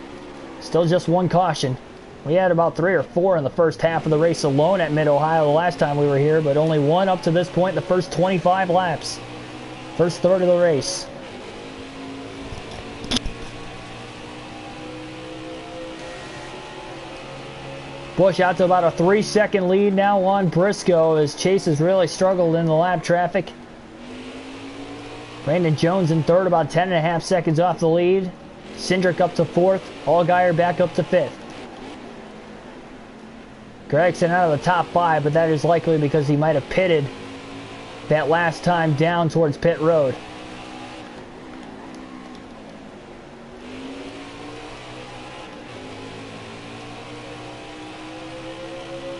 Speaker 1: Still just 1 caution. We had about 3 or 4 in the first half of the race alone at Mid-Ohio the last time we were here, but only 1 up to this point in the first 25 laps. First third of the race. Busch out to about a 3-second lead now on Briscoe as Chase has really struggled in the lap traffic. Brandon Jones in third, about 10.5 seconds off the lead. Cindric up to 4th. Allgaier back up to 5th. Gregson out of the top 5, but that is likely because he might have pitted that last time down towards pit road.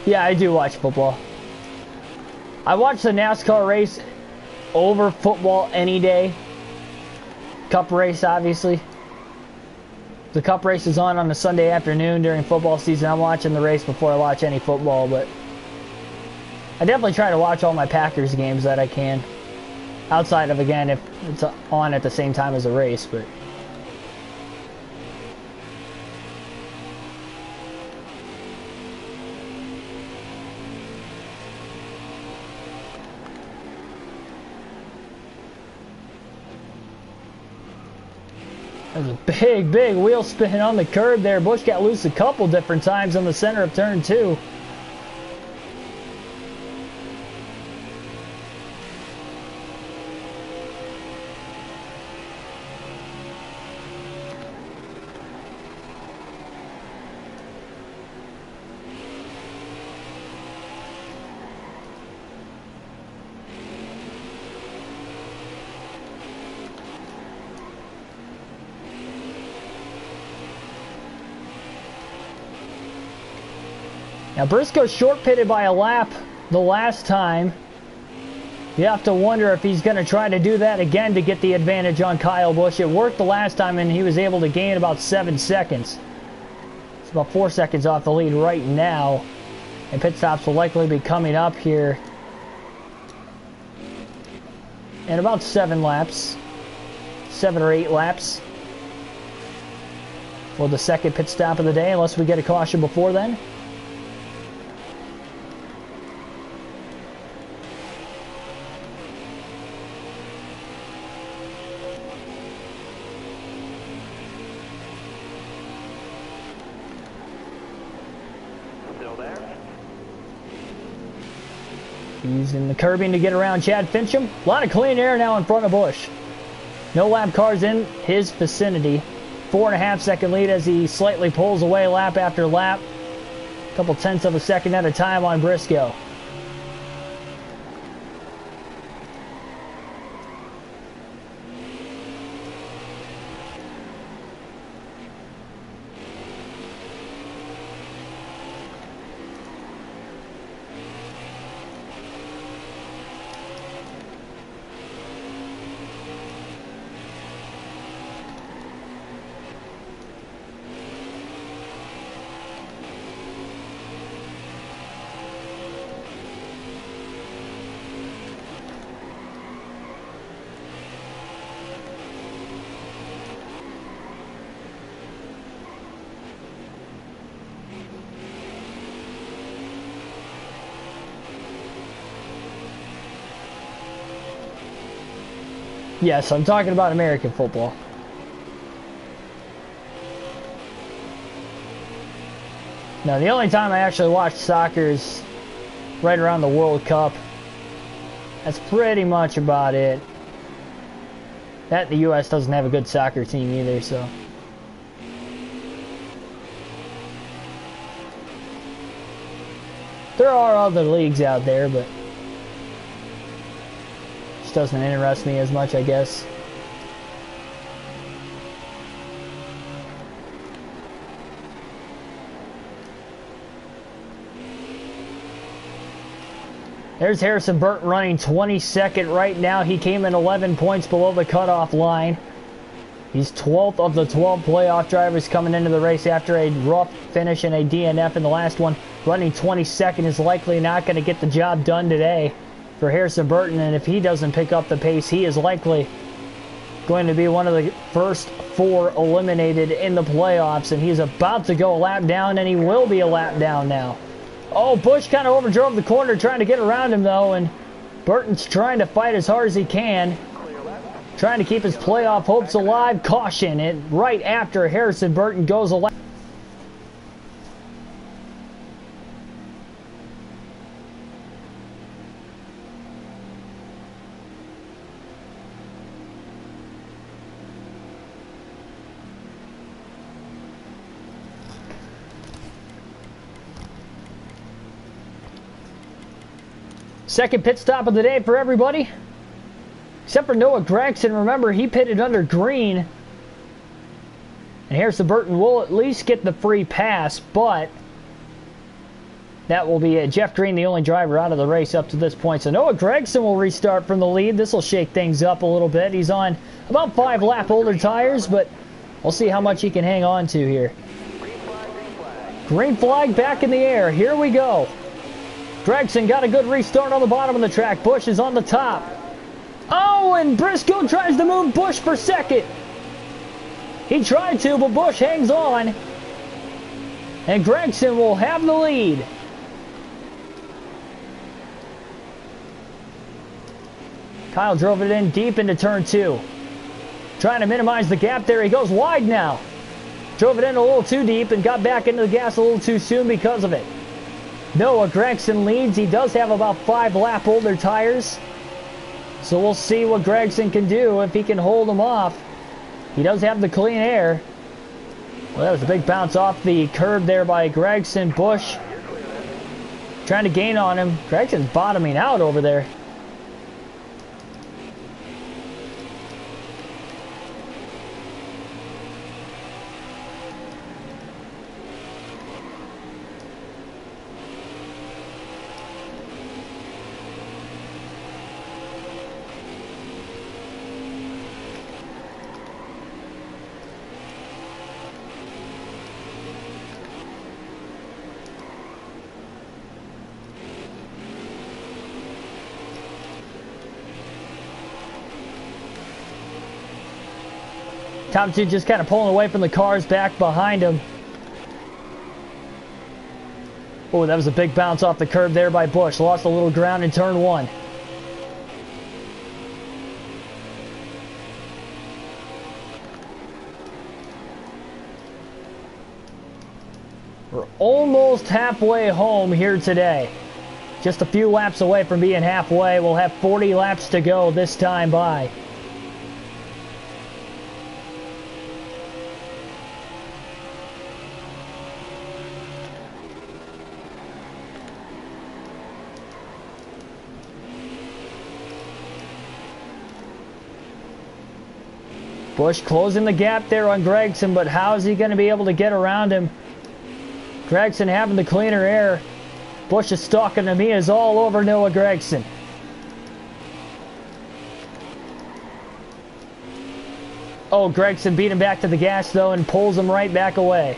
Speaker 1: Yeah, I do watch football. I watch the NASCAR race over football any day. Cup race, obviously. The Cup race is on a Sunday afternoon during football season. I'm watching the race before I watch any football, but I definitely try to watch all my Packers games that I can. Outside of, again, if it's on at the same time as a race, but... There's a big wheel spin on the curb there. Busch got loose a couple different times on the center of turn 2. Now Briscoe short pitted by a lap the last time. You have to wonder if he's going to try to do that again to get the advantage on Kyle Busch. It worked the last time and he was able to gain about 7 seconds. It's about 4 seconds off the lead right now. And pit stops will likely be coming up here in about 7 laps. 7 or 8 laps. For the second pit stop of the day, unless we get a caution before then. Using the curbing to get around Chad Fincham. A lot of clean air now in front of Busch. No lap cars in his vicinity. 4.5 second lead as he slightly pulls away lap after lap. A couple tenths of a second at a time on Briscoe. Yes, I'm talking about American football. Now, the only time I actually watch soccer is right around the World Cup. That's pretty much about it. The U.S. doesn't have a good soccer team either, so. There are other leagues out there, but just doesn't interest me as much, I guess. There's Harrison Burton running 22nd right now. He came in 11 points below the cutoff line. He's 12th of the 12 playoff drivers coming into the race after a rough finish and a DNF in the last one. Running 22nd is likely not going to get the job done today for Harrison Burton, and if he doesn't pick up the pace, he is likely going to be one of the first 4 eliminated in the playoffs, and he's about to go a lap down, and he will be a lap down now. Oh, Busch kind of overdrove the corner trying to get around him, though, and Burton's trying to fight as hard as he can, trying to keep his playoff hopes alive. Caution, and right after Harrison Burton goes a lap. Second pit stop of the day for everybody, except for Noah Gragson. Remember, he pitted under green, and Harrison Burton will at least get the free pass, but that will be Jeff Green, the only driver out of the race up to this point. So Noah Gragson will restart from the lead. This will shake things up a little bit. He's on about 5 lap older tires, but we'll see how much he can hang on to here. Green flag back in the air. Here we go. Gragson got a good restart on the bottom of the track. Busch is on the top. Oh, and Briscoe tries to move Busch for second. He tried to, but Busch hangs on. And Gragson will have the lead. Kyle drove it in deep into turn 2. Trying to minimize the gap there. He goes wide now. Drove it in a little too deep and got back into the gas a little too soon because of it. Noah Gragson leads. He does have about 5 lap older tires. So we'll see what Gragson can do if he can hold them off. He does have the clean air. Well, that was a big bounce off the curb there by Gragson. Busch trying to gain on him. Gragson's bottoming out over there. Top 2 just kind of pulling away from the cars back behind him. Oh, that was a big bounce off the curb there by Busch. Lost a little ground in turn 1. We're almost halfway home here today. Just a few laps away from being halfway. We'll have 40 laps to go this time by. Busch closing the gap there on Gregson, but how is he going to be able to get around him? Gregson having the cleaner air. Busch is stalking him. He is all over Noah Gregson. Oh, Gregson beat him back to the gas, though, and pulls him right back away.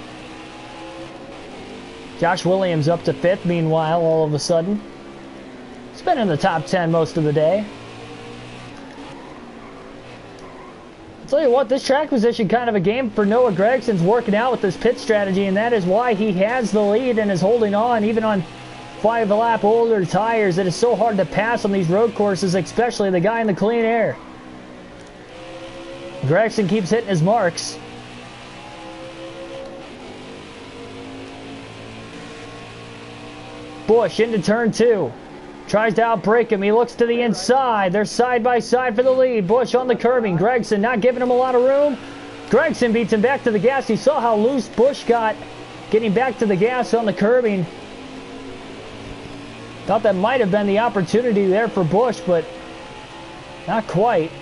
Speaker 1: Josh Williams up to 5th, meanwhile, all of a sudden. He's been in the top 10 most of the day. I'll tell you what, this track position kind of a game for Noah Gregson's working out with this pit strategy, and that is why he has the lead and is holding on, even on 5-lap older tires. It is so hard to pass on these road courses, especially the guy in the clean air. Gregson keeps hitting his marks. Busch into turn 2. Tries to outbrake him. He looks to the inside. They're side by side for the lead. Busch on the curbing. Gregson not giving him a lot of room. Gregson beats him back to the gas. You saw how loose Busch got getting back to the gas on the curbing. Thought that might have been the opportunity there for Busch, but not quite.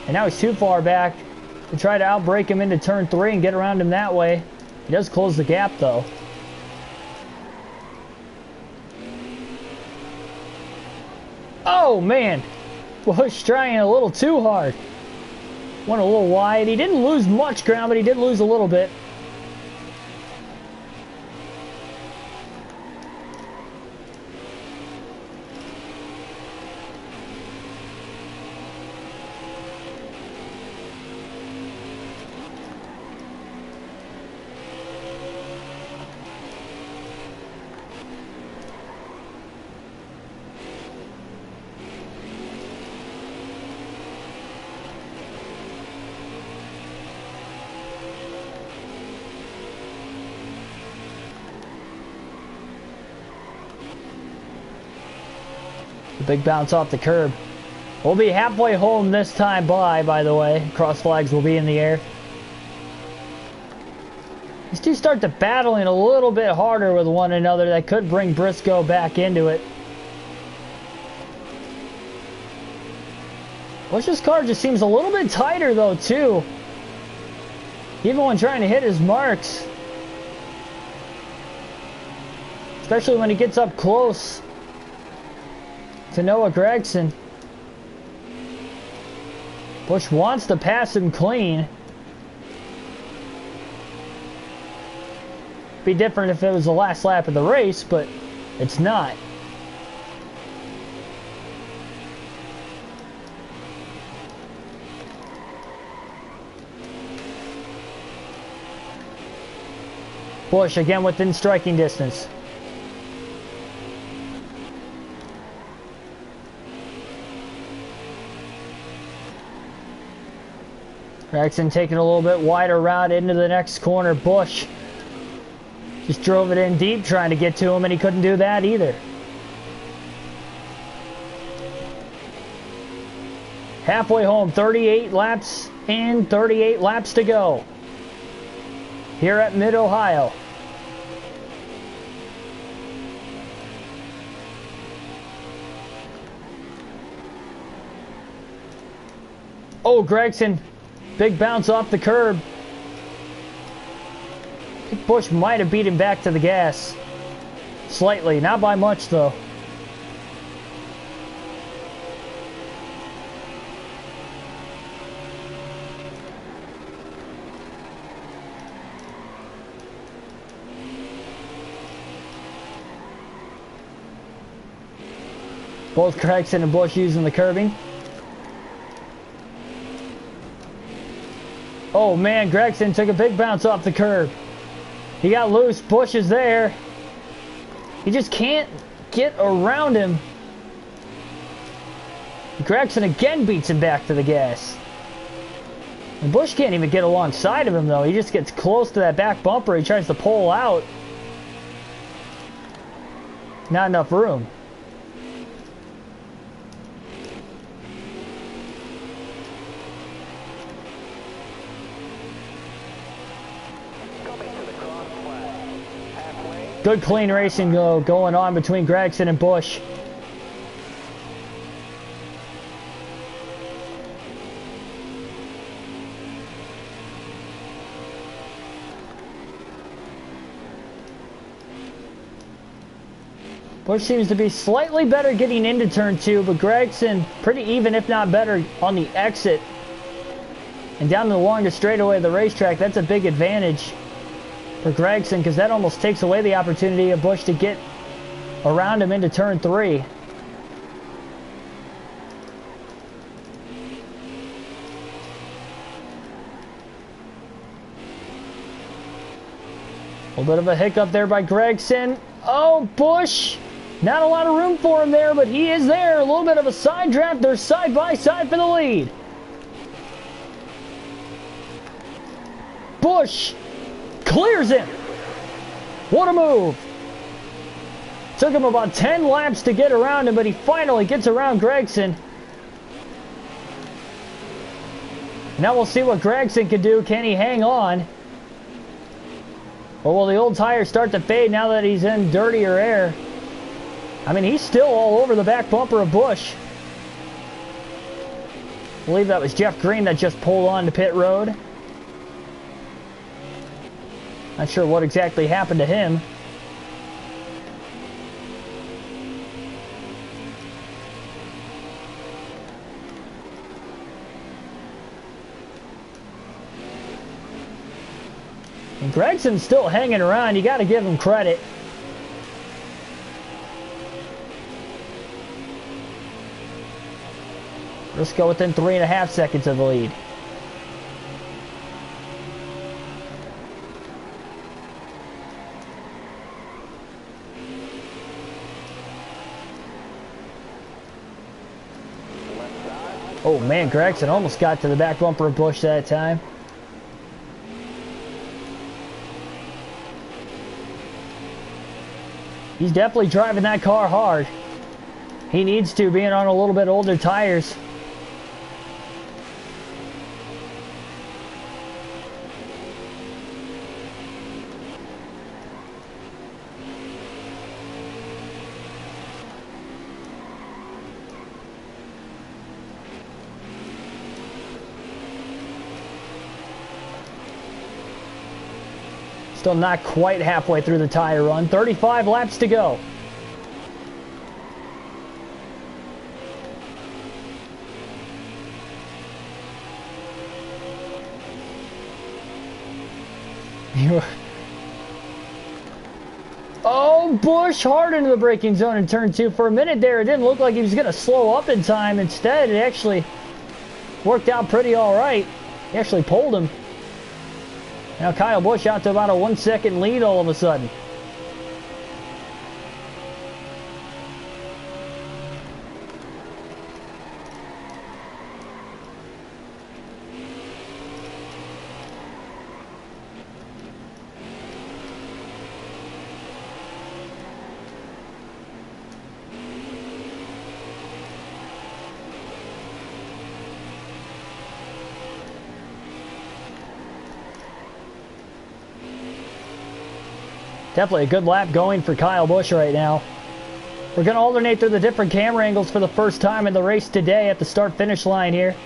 Speaker 1: And now he's too far back to try to outbrake him into turn 3 and get around him that way. He does close the gap, though. Oh, man. Busch trying a little too hard. Went a little wide. He didn't lose much ground, but he did lose a little bit. Big bounce off the curb. We'll be halfway home this time by the way. Cross flags will be in the air. These two start to battling a little bit harder with one another. That could bring Briscoe back into it. Busch's car just seems a little bit tighter though too. Even when trying to hit his marks. Especially when he gets up close to Noah Gregson. Busch wants to pass him clean. Be different if it was the last lap of the race, but it's not. Busch again within striking distance. Gregson taking a little bit wider route into the next corner. Busch just drove it in deep trying to get to him, and he couldn't do that either. Halfway home, 38 laps in, 38 laps to go here at Mid-Ohio. Oh, Gregson. Big bounce off the curb. I think Busch might have beat him back to the gas. Slightly, not by much though. Both Gregson and Busch using the curbing. Oh man, Gregson took a big bounce off the curb. He got loose. Busch is there. He just can't get around him. Gregson again beats him back to the gas. And Busch can't even get alongside of him though. He just gets close to that back bumper. He tries to pull out. Not enough room. Good clean racing going on between Gregson and Busch. Busch seems to be slightly better getting into turn 2, but Gregson pretty even, if not better, on the exit. And down the longest straightaway of the racetrack, that's a big advantage for Gregson, because that almost takes away the opportunity of Busch to get around him into turn 3. A little bit of a hiccup there by Gregson. Oh, Busch! Not a lot of room for him there, but he is there. A little bit of a side draft. They're side by side for the lead. Busch clears him. What a move. Took him about 10 laps to get around him, but he finally gets around Gregson. Now we'll see what Gregson can do. Can he hang on? Or will the old tires start to fade now that he's in dirtier air? I mean, he's still all over the back bumper of Busch. I believe that was Jeff Green that just pulled on to pit road. Not sure what exactly happened to him. And Gregson's still hanging around. You got to give him credit. Let's go within 3.5 seconds of the lead. Oh man, Gregson almost got to the back bumper of Busch that time. He's definitely driving that car hard. He needs to, being on a little bit older tires. Still not quite halfway through the tire run. 35 laps to go. Oh, Busch hard into the braking zone in turn 2. For a minute there, it didn't look like he was going to slow up in time. Instead, it actually worked out pretty all right. He actually pulled him. Now Kyle Busch out to about a 1-second lead all of a sudden. Definitely a good lap going for Kyle Busch right now. We're going to alternate through the different camera angles for the first time in the race today at the start-finish line here.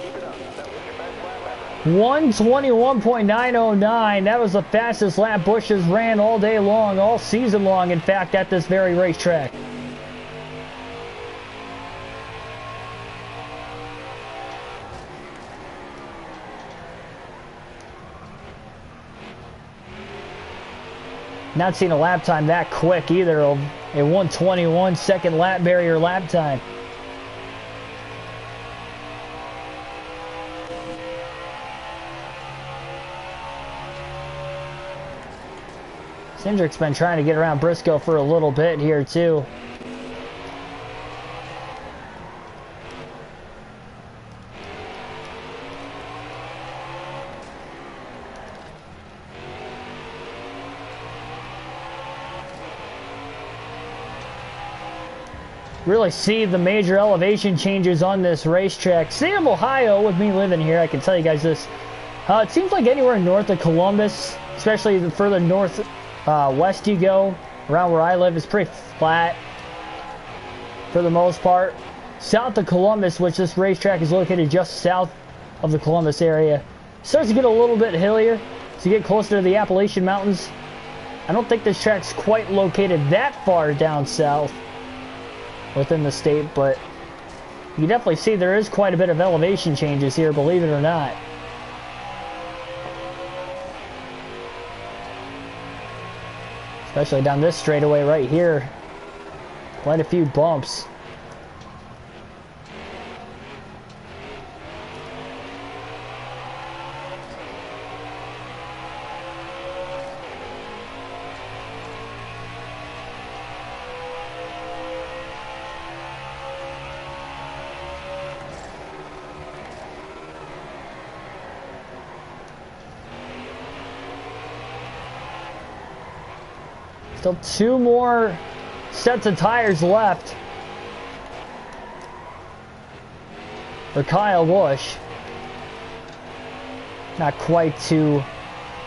Speaker 2: Keep it up. That was your best lap ever.
Speaker 1: 1:21.909. That was the fastest lap Busch has ran all day long, all season long, in fact, at this very racetrack. Not seen a lap time that quick either. A 1:21 second lap barrier lap time. Cindric's been trying to get around Briscoe for a little bit here too. Really see the major elevation changes on this racetrack. State of Ohio, with me living here, I can tell you guys this. It seems like anywhere north of Columbus, especially the further north west you go, around where I live, is pretty flat. for the most part. South of Columbus, which this racetrack is located just south of the Columbus area, starts to get a little bit hillier. So you get closer to the Appalachian Mountains. I don't think this track's quite located that far down south within the state, but you definitely see there is quite a bit of elevation changes here, believe it or not. Especially down this straightaway right here. Quite a few bumps. Still 2 more sets of tires left for Kyle Busch. Not quite to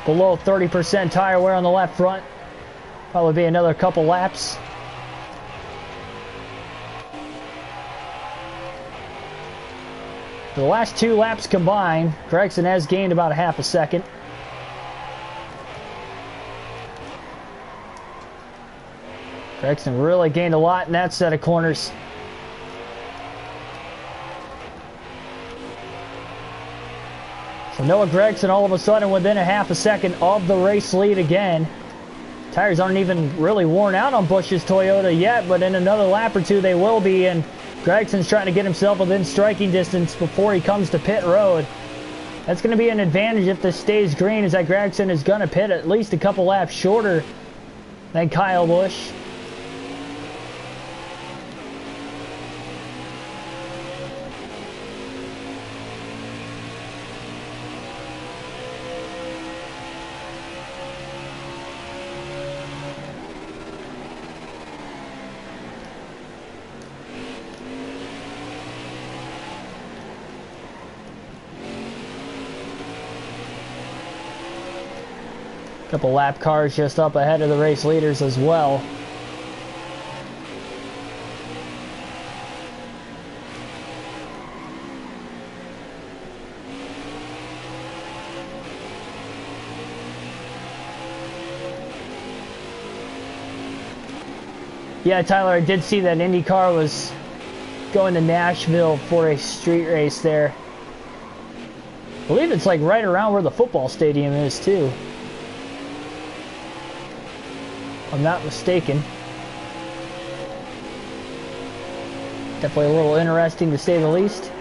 Speaker 1: below 30% tire wear on the left front. Probably be another couple laps. The last 2 laps combined, Gragson has gained about a half a second. Gragson really gained a lot in that set of corners. So Noah Gragson all of a sudden within a half a second of the race lead again. Tires aren't even really worn out on Busch's Toyota yet, but in another lap or 2 they will be, and Gragson's trying to get himself within striking distance before he comes to pit road. That's going to be an advantage if this stays green, as that Gragson is going to pit at least a couple laps shorter than Kyle Busch. Couple lap cars just up ahead of the race leaders as well. Yeah, Tyler, I did see that IndyCar was going to Nashville for a street race there. I believe it's like right around where the football stadium is too, if I'm not mistaken. Definitely a little interesting to say the least.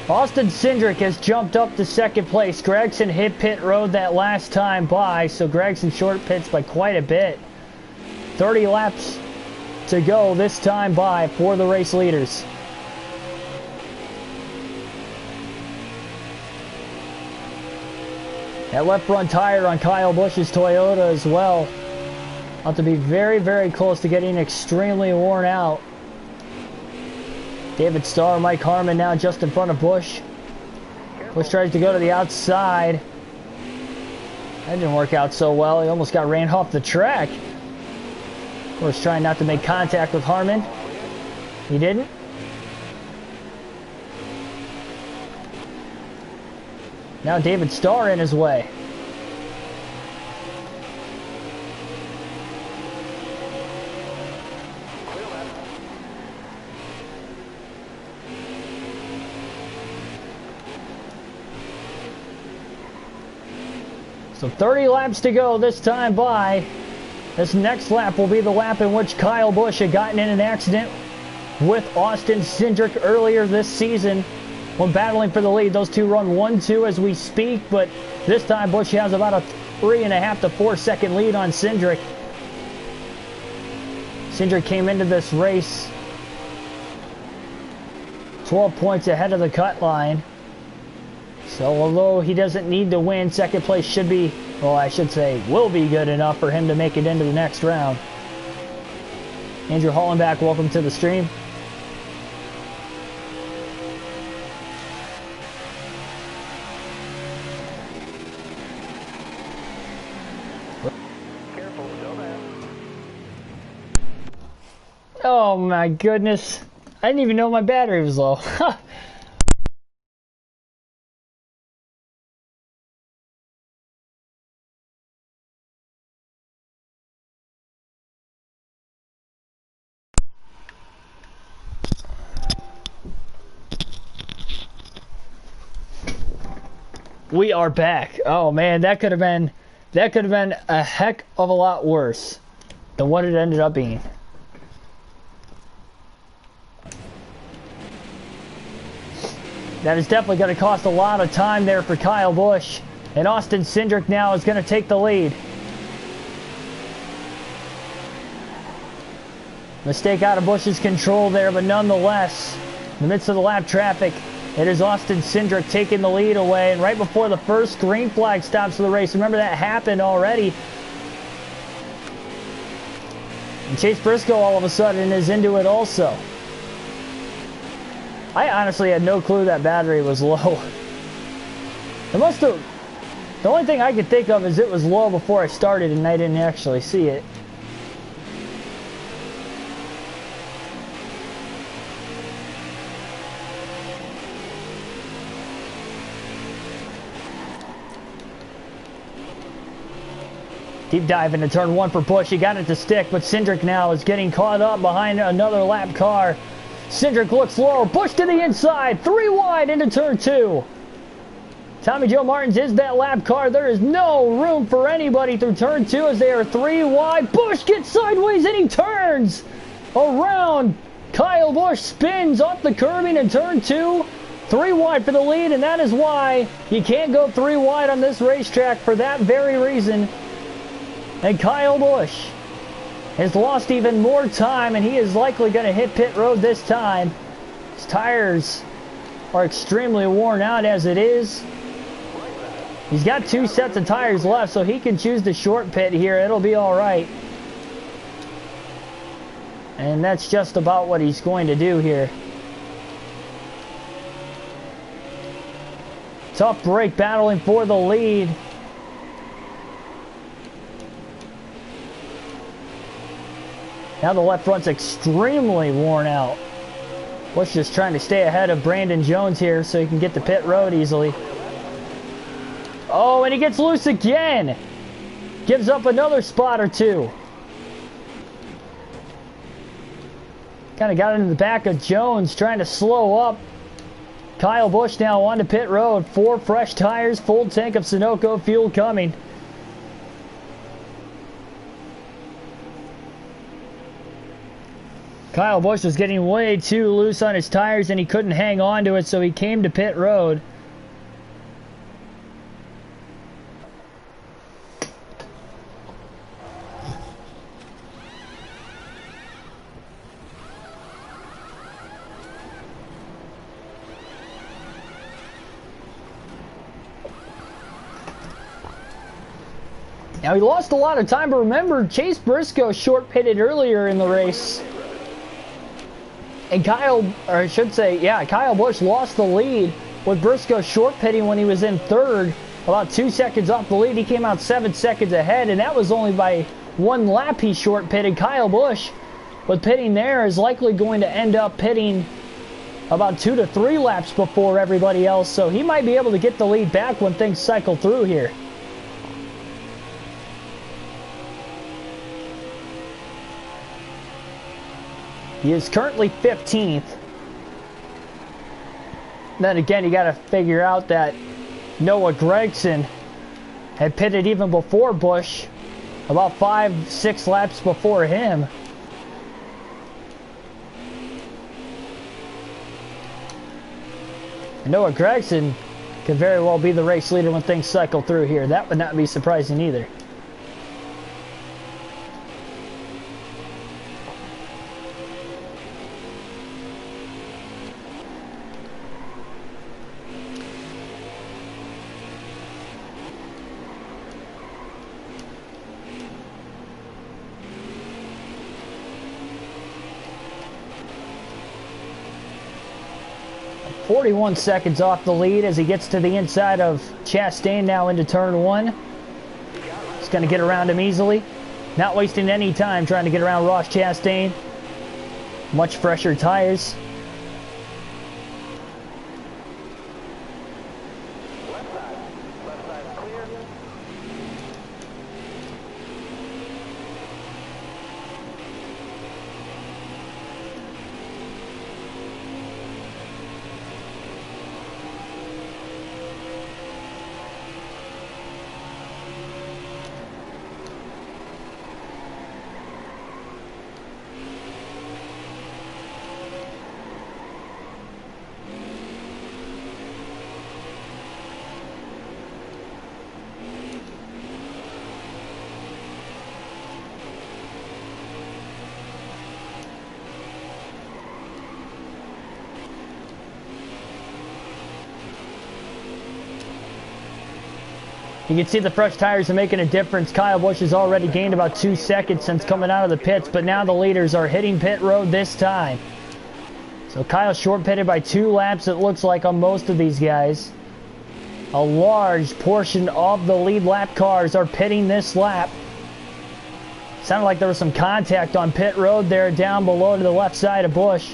Speaker 1: Austin Cindric has jumped up to second place. Gragson hit pit road that last time by, so Gragson short pits by quite a bit. 30 laps to go this time by for the race leaders. That left front tire on Kyle Busch's Toyota as well. Ought to be very, very close to getting extremely worn out. David Starr, Mike Harmon now just in front of Busch. Busch tries to go to the outside. That didn't work out so well. He almost got ran off the track. Of course, trying not to make contact with Harmon. He didn't. Now David Starr in his way. So 30 laps to go this time by. This next lap will be the lap in which Kyle Busch had gotten in an accident with Austin Cindric earlier this season when battling for the lead. Those two run 1-2 as we speak, but this time Busch has about a 3.5 to 4 second lead on Cindric. Cindric came into this race 12 points ahead of the cut line. So although he doesn't need to win, second place should be, well, I should say, will be good enough for him to make it into the next round. Andrew Hollenbach, welcome to the stream.
Speaker 2: Careful, still there.
Speaker 1: Oh my goodness. I didn't even know my battery was low. We are back. Oh man, that could have been a heck of a lot worse than what it ended up being. That is definitely going to cost a lot of time there for Kyle Busch. And Austin Cindric now is going to take the lead. Mistake out of Busch's control there, but nonetheless, in the midst of the lap traffic, it is Austin Cindric taking the lead away. And right before the first green flag stops for the race, remember that happened already. And Chase Briscoe all of a sudden is into it also. I honestly had no clue that battery was low. It must have... The only thing I could think of is it was low before I started and I didn't actually see it. Deep dive into turn one for Busch. He got it to stick, but Cindric now is getting caught up behind another lap car. Cindric looks low. Busch to the inside. 3 wide into turn two. Tommy Joe Martins is that lap car. There is no room for anybody through turn two as they are 3 wide. Busch gets sideways and he turns around. Kyle Busch spins off the curbing in turn two. 3 wide for the lead, and that is why you can't go 3 wide on this racetrack for that very reason. And Kyle Busch has lost even more time, and he is likely going to hit pit road this time. His tires are extremely worn out as it is. He's got 2 sets of tires left, so he can choose the short pit here. It'll be all right. And that's just about what he's going to do here. Tough break battling for the lead. Now the left front's extremely worn out. Busch just trying to stay ahead of Brandon Jones here so he can get to pit road easily. Oh, and he gets loose again. Gives up another spot or 2. Kind of got into the back of Jones, trying to slow up. Kyle Busch now on to pit road. 4 fresh tires, full tank of Sunoco fuel coming. Kyle Busch was getting way too loose on his tires and he couldn't hang on to it, so he came to pit road. Now he lost a lot of time, but remember, Chase Briscoe short pitted earlier in the race. And Kyle Busch lost the lead with Briscoe short pitting when he was in third. About 2 seconds off the lead. He came out 7 seconds ahead, and that was only by 1 lap he short pitted. Kyle Busch, with pitting there, is likely going to end up pitting about 2 to 3 laps before everybody else, so he might be able to get the lead back when things cycle through here. He is currently 15th. Then again, you got to figure out that Noah Gragson had pitted even before Busch, about 5-6 laps before him. Noah Gragson could very well be the race leader when things cycle through here. That would not be surprising either. .41 seconds off the lead as he gets to the inside of Chastain now into turn one. He's going to get around him easily. Not wasting any time trying to get around Ross Chastain. Much fresher tires.
Speaker 2: Left side is clear.
Speaker 1: You can see the fresh tires are making a difference. Kyle Busch has already gained about 2 seconds since coming out of the pits, but now the leaders are hitting pit road this time. So Kyle short pitted by 2 laps, it looks like, on most of these guys. A large portion of the lead lap cars are pitting this lap. Sounded like there was some contact on pit road there down below to the left side of Busch.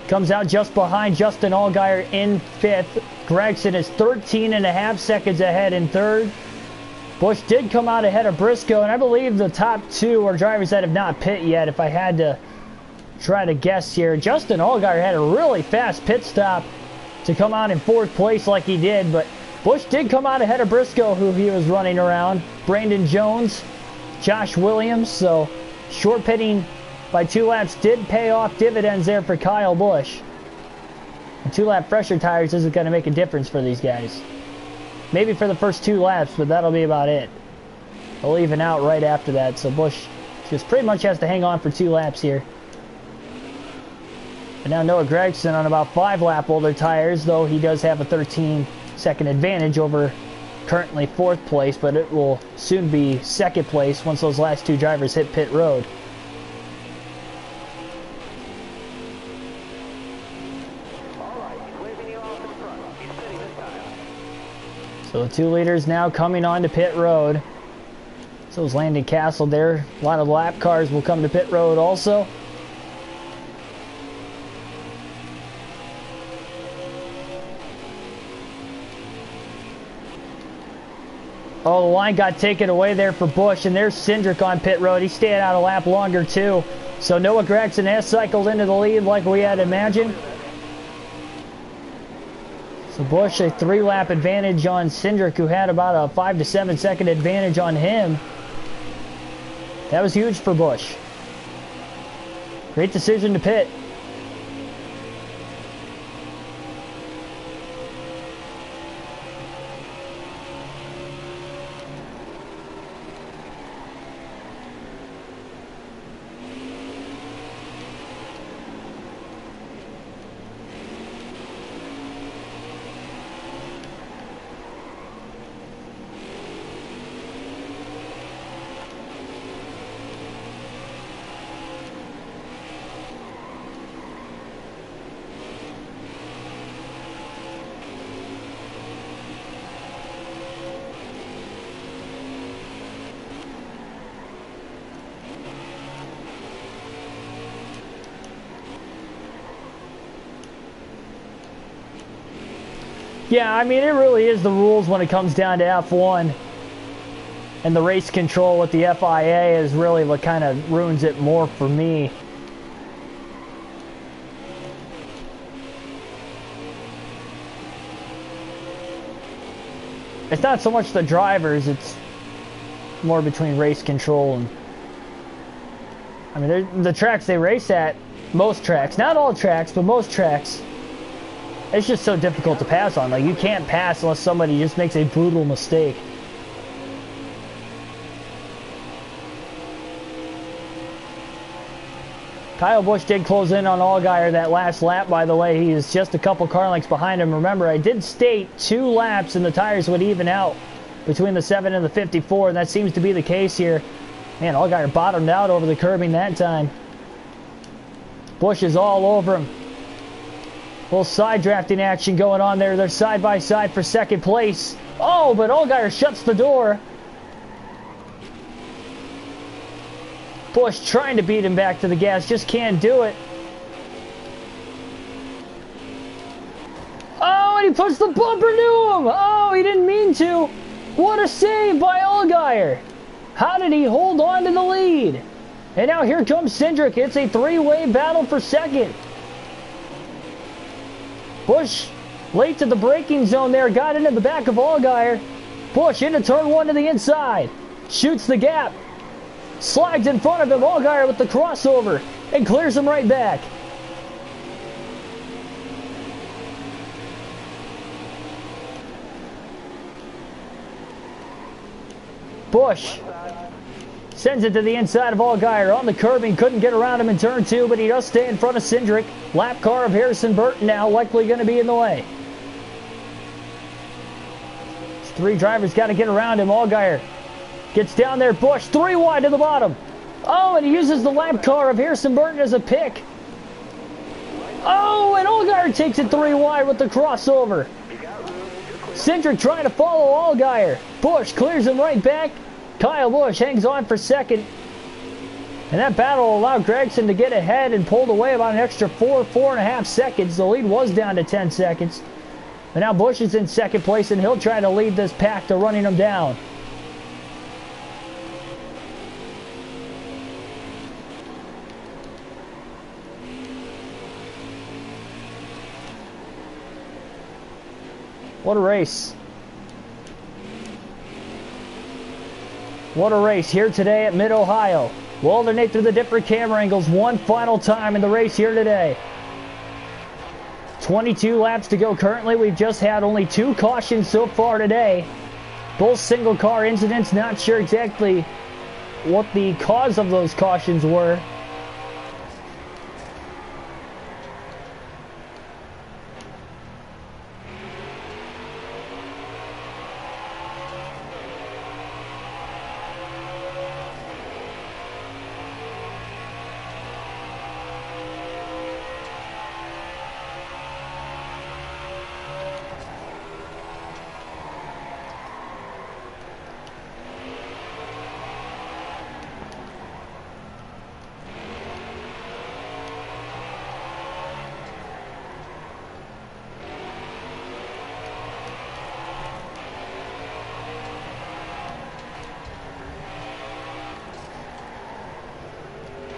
Speaker 1: Comes out just behind Justin Allgaier in 5th. Gragson is 13.5 seconds ahead in 3rd. Busch did come out ahead of Briscoe, and I believe the top 2 are drivers that have not pit yet, if I had to try to guess here. Justin Allgaier had a really fast pit stop to come out in 4th place like he did, but Busch did come out ahead of Briscoe, who he was running around. Brandon Jones, Josh Williams, so short pitting by 2 laps did pay off dividends there for Kyle Busch. And 2-lap fresher tires isn't going to make a difference for these guys. Maybe for the first 2 laps, but that'll be about it. They'll even out right after that, so Busch just pretty much has to hang on for 2 laps here. And now Noah Gragson on about 5-lap older tires, though he does have a 13-second advantage over currently 4th place, but it will soon be 2nd place once those last 2 drivers hit pit road. So the 2 leaders now coming on to pit road. So is Landon Castle there. A lot of lap cars will come to pit road also. Oh, the line got taken away there for Busch, and there's Cindric on pit road. He stayed out a lap longer too. So Noah Gragson has cycled into the lead like we had imagined. So Busch a 3-lap advantage on Cindric, who had about a 5 to 7 second advantage on him. That was huge for Busch. Great decision to pit. Yeah, I mean, it really is the rules when it comes down to F1. And the race control with the FIA is really what kind of ruins it more for me. It's not so much the drivers, it's more between race control and... I mean, the tracks they race at, most tracks, not all tracks, but most tracks, it's just so difficult to pass on. Like, you can't pass unless somebody just makes a brutal mistake. Kyle Busch did close in on Allgaier that last lap, by the way. He is just a couple car lengths behind him. Remember, I did state 2 laps and the tires would even out between the 7 and the 54, and that seems to be the case here. Man, Allgaier bottomed out over the curbing that time. Busch is all over him. Little side drafting action going on there. They're side by side for 2nd place. Oh, but Allgaier shuts the door. Busch trying to beat him back to the gas, just can't do it. Oh, and he puts the bumper to him! Oh, he didn't mean to. What a save by Allgaier. How did he hold on to the lead? And now here comes Cindric. It's a three-way battle for second. Busch late to the braking zone there. Got into the back of Allgaier. Busch into turn one to the inside. Shoots the gap. Slides in front of him. Allgaier with the crossover. And clears him right back. Busch sends it to the inside of Allgaier on the curbing. Couldn't get around him in turn two, but he does stay in front of Cindric. Lap car of Harrison Burton now likely going to be in the way. These three drivers got to get around him. Allgaier gets down there. Busch three wide to the bottom. Oh, and he uses the lap car of Harrison Burton as a pick. Oh, and Allgaier takes it three wide with the crossover. Cindric trying to follow Allgaier. Busch clears him right back. Kyle Busch hangs on for second. And that battle allowed Gragson to get ahead and pulled away about an extra 4.5 seconds. The lead was down to 10 seconds. But now Busch is in second place, and he'll try to lead this pack to running them down. What a race. What a race here today at Mid-Ohio. We'll alternate through the different camera angles one final time in the race here today. 22 laps to go currently. We've just had only 2 cautions so far today. Both single car incidents. Not sure exactly what the cause of those cautions were.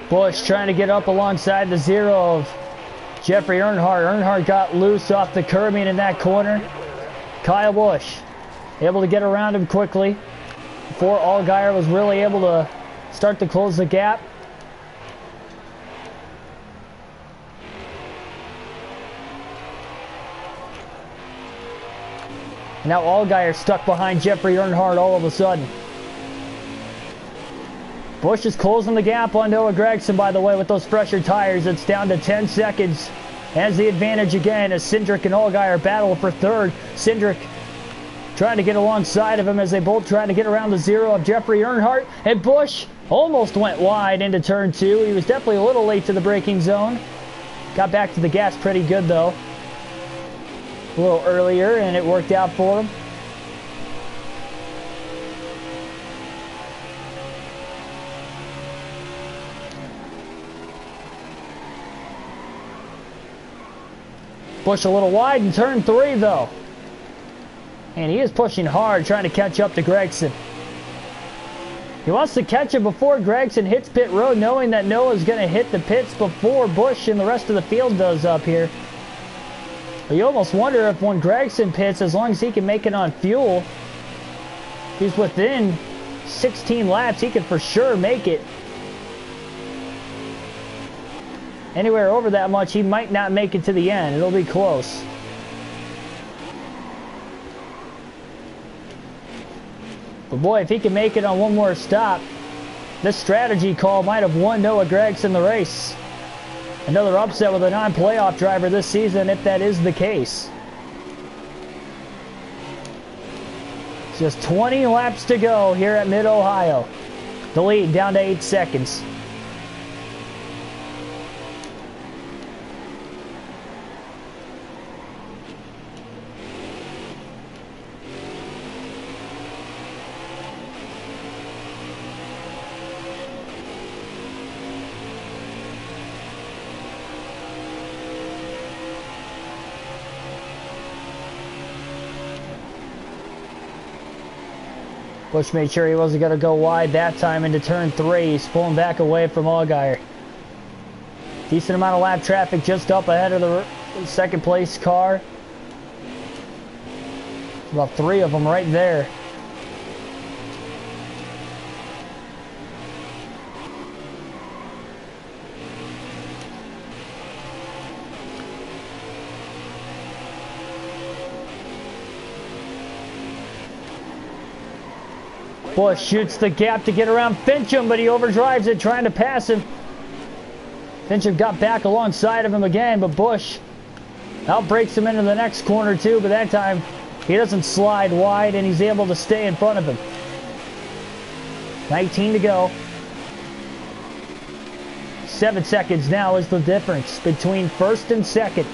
Speaker 1: Busch trying to get up alongside the zero of Jeffrey Earnhardt. Earnhardt got loose off the curbing in that corner. Kyle Busch able to get around him quickly before Allgaier was really able to start to close the gap. Now Allgaier stuck behind Jeffrey Earnhardt all of a sudden. Busch is closing the gap on Noah Gragson, by the way, with those fresher tires. It's down to 10 seconds. Has the advantage again as Cindric and Allgaier battle for third. Cindric trying to get alongside of him as they both try to get around the zero of Jeffrey Earnhardt. And Busch almost went wide into turn two. He was definitely a little late to the braking zone. Got back to the gas pretty good, though. A little earlier, and it worked out for him. Busch a little wide in turn three, though. And he is pushing hard, trying to catch up to Gragson. He wants to catch him before Gragson hits pit road, knowing that Noah's going to hit the pits before Busch and the rest of the field does up here. But you almost wonder if when Gragson pits, as long as he can make it on fuel, he's within 16 laps, he can for sure make it. Anywhere over that much, he might not make it to the end. It'll be close. But boy, if he can make it on one more stop, this strategy call might have won Noah Gragson the race. Another upset with a non-playoff driver this season, if that is the case. Just 20 laps to go here at Mid-Ohio. The lead down to 8 seconds. Busch made sure he wasn't going to go wide that time into turn 3. He's pulling back away from Allgaier. Decent amount of lap traffic just up ahead of the second place car. About 3 of them right there. Busch shoots the gap to get around Fincham, but he overdrives it trying to pass him. Fincham got back alongside of him again, but Busch outbreaks him into the next corner too, but that time he doesn't slide wide and he's able to stay in front of him. 19 to go. 7 seconds now is the difference between first and second.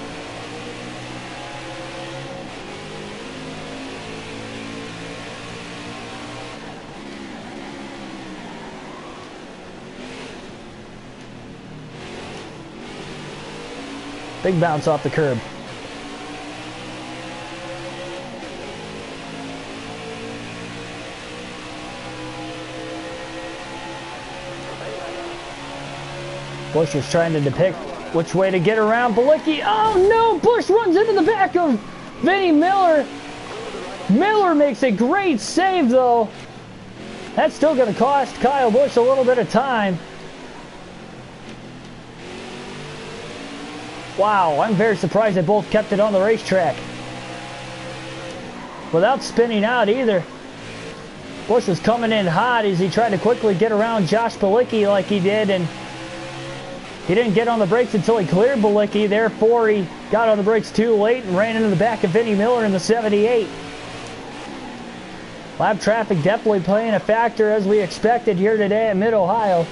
Speaker 1: Big bounce off the curb. Busch was trying to depict which way to get around Bilicki. Oh no! Busch runs into the back of Vinnie Miller. Miller makes a great save though. That's still going to cost Kyle Busch a little bit of time. Wow, I'm very surprised they both kept it on the racetrack. Without spinning out either. Busch was coming in hot as he tried to quickly get around Josh Bilicki like he did, and he didn't get on the brakes until he cleared Bilicki. Therefore, he got on the brakes too late and ran into the back of Vinnie Miller in the 78. Lap traffic definitely playing a factor as we expected here today at Mid-Ohio.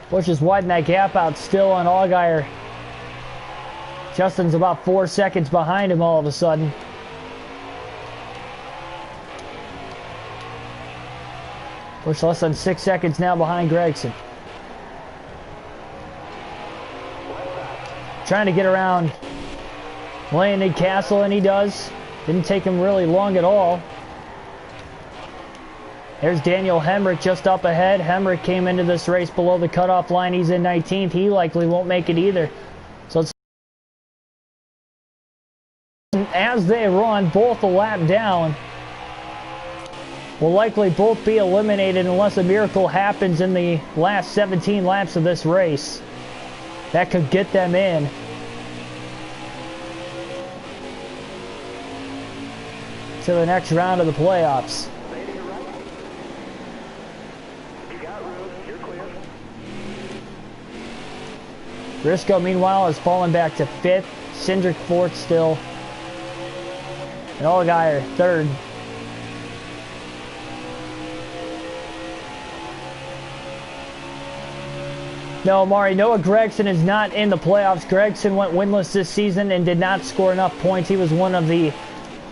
Speaker 1: Busch has widened that gap out still on Allgaier. Justin's about 4 seconds behind him all of a sudden. Busch less than 6 seconds now behind Gragson. Trying to get around Landon Castle, and he does. Didn't take him really long at all. There's Daniel Hemrick just up ahead. Hemrick came into this race below the cutoff line. He's in 19th. He likely won't make it either. So it's as they run both a lap down, will likely both be eliminated unless a miracle happens in the last 17 laps of this race. That could get them in. To the next round of the playoffs. Briscoe, meanwhile, has fallen back to 5th. Cindric 4th still. And Allgaier 3rd. No, Mari, Noah Gragson is not in the playoffs. Gragson went winless this season and did not score enough points. He was one of the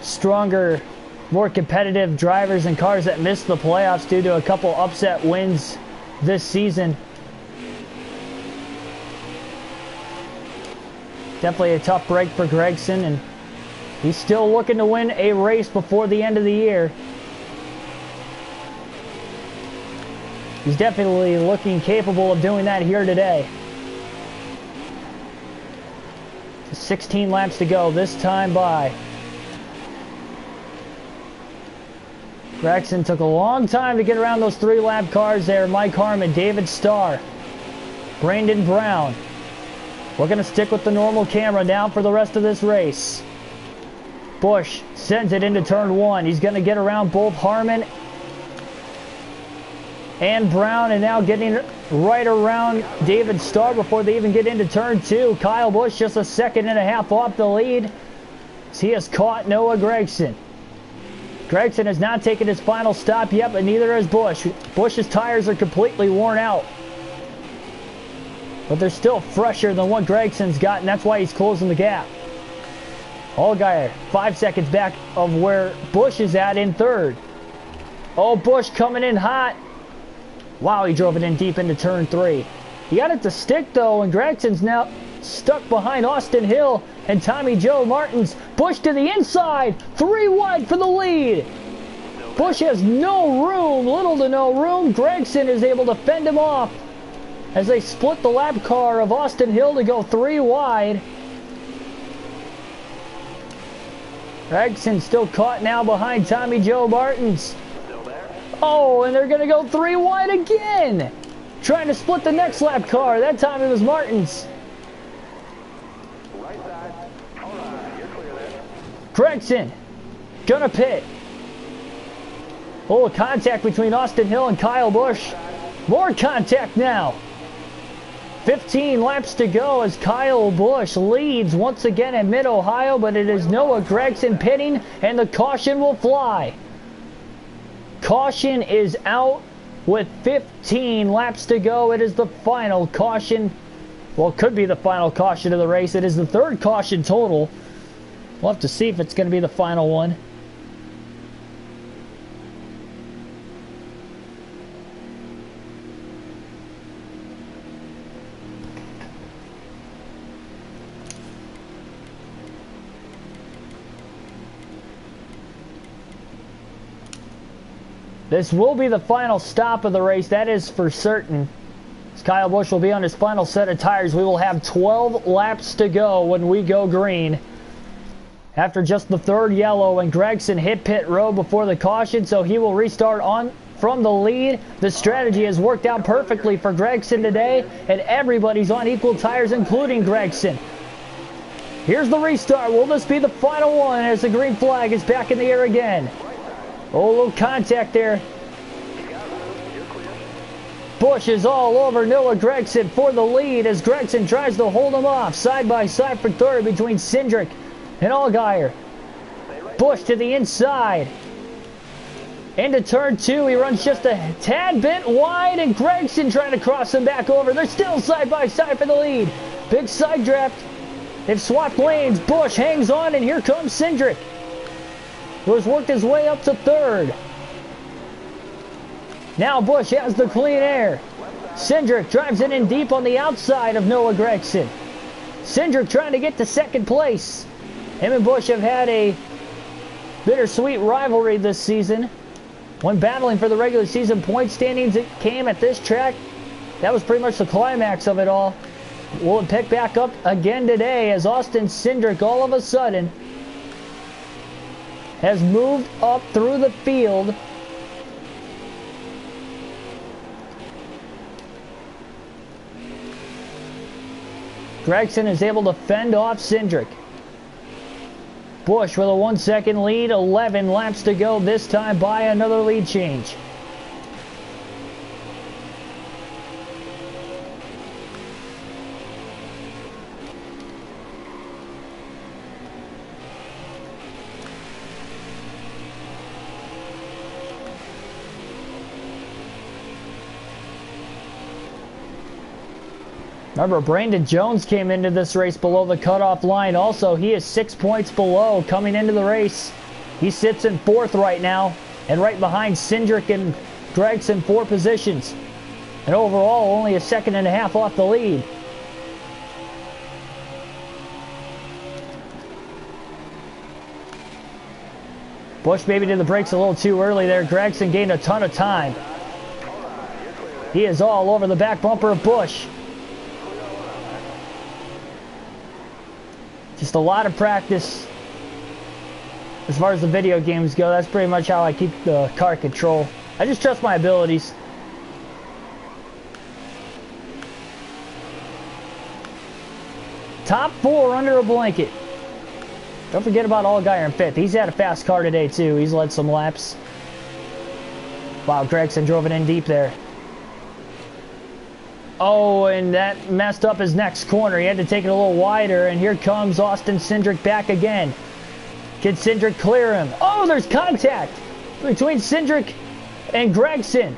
Speaker 1: stronger, more competitive drivers and cars that missed the playoffs due to a couple upset wins this season. Definitely a tough break for Gragson, and he's still looking to win a race before the end of the year. He's definitely looking capable of doing that here today. 16 laps to go, this time by. Gragson took a long time to get around those 3-lap cars there. Mike Harmon, David Starr, Brandon Brown. We're going to stick with the normal camera now for the rest of this race. Busch sends it into turn 1. He's going to get around both Harmon and Brown, and now getting right around David Starr before they even get into turn 2. Kyle Busch just a second and a half off the lead. He has caught Noah Gragson. Gragson has not taken his final stop yet, but neither has Busch. Busch's tires are completely worn out, but they're still fresher than what Gragson's got, and that's why he's closing the gap. Allgaier 5 seconds back of where Busch is at in third. Oh, Busch coming in hot. Wow, he drove it in deep into turn 3. He got it to stick, though, and Gragson's now stuck behind Austin Hill and Tommy Joe Martins. Busch to the inside. 3 wide for the lead. Busch has no room, little to no room. Gragson is able to fend him off as they split the lap car of Austin Hill to go 3 wide. Gragson still caught now behind Tommy Joe Martins. Oh, and they're going to go 3 wide again. Trying to split the next lap car. That time it was Martins.
Speaker 2: Right side. All right, you're clear there.
Speaker 1: Gragson gonna pit. Oh, contact between Austin Hill and Kyle Busch. More contact now. 15 laps to go as Kyle Busch leads once again in Mid-Ohio, but it is Noah Gragson pitting, and the caution will fly. Caution is out with 15 laps to go. It is the final caution. Well, it could be the final caution of the race. It is the 3rd caution total. We'll have to see if it's going to be the final one. This will be the final stop of the race. That is for certain. As Kyle Busch will be on his final set of tires. We will have 12 laps to go when we go green. After just the 3rd yellow, and Gragson hit pit road before the caution, so he will restart on from the lead. The strategy has worked out perfectly for Gragson today, and everybody's on equal tires, including Gragson. Here's the restart. Will this be the final one as the green flag is back in the air again? Oh, a little contact there. Busch is all over Noah Gragson for the lead as Gragson tries to hold him off. Side by side for third between Cindric and Allgaier. Busch to the inside. Into turn 2. He runs just a tad bit wide, and Gragson trying to cross him back over. They're still side by side for the lead. Big side draft. They've swapped lanes. Busch hangs on, and here comes Cindric, who has worked his way up to 3rd. Now Busch has the clean air. Cindric drives it in deep on the outside of Noah Gragson. Cindric trying to get to 2nd place. Him and Busch have had a bittersweet rivalry this season. When battling for the regular season point standings, it came at this track. That was pretty much the climax of it all. Will it pick back up again today as Austin Cindric all of a sudden has moved up through the field. Gragson is able to fend off Cindric. Busch with a 1 second lead, 11 laps to go, this time by another lead change. Remember, Brandon Jones came into this race below the cutoff line. Also, he is 6 points below coming into the race. He sits in 4th right now, and right behind Cindric and Gragson, 4 positions. And overall, only a second and a half off the lead. Busch maybe did the brakes a little too early there. Gragson gained a ton of time. He is all over the back bumper of Busch. Just a lot of practice as far as the video games go. That's pretty much how I keep the car control. I just trust my abilities. Top 4 under a blanket. Don't forget about Allgaier in 5th. He's had a fast car today, too. He's led some laps. Wow, Gregson drove it in deep there. Oh, and that messed up his next corner. He had to take it a little wider, and here comes Austin Cindric back again. Can Cindric clear him? Oh, there's contact between Cindric and Gregson.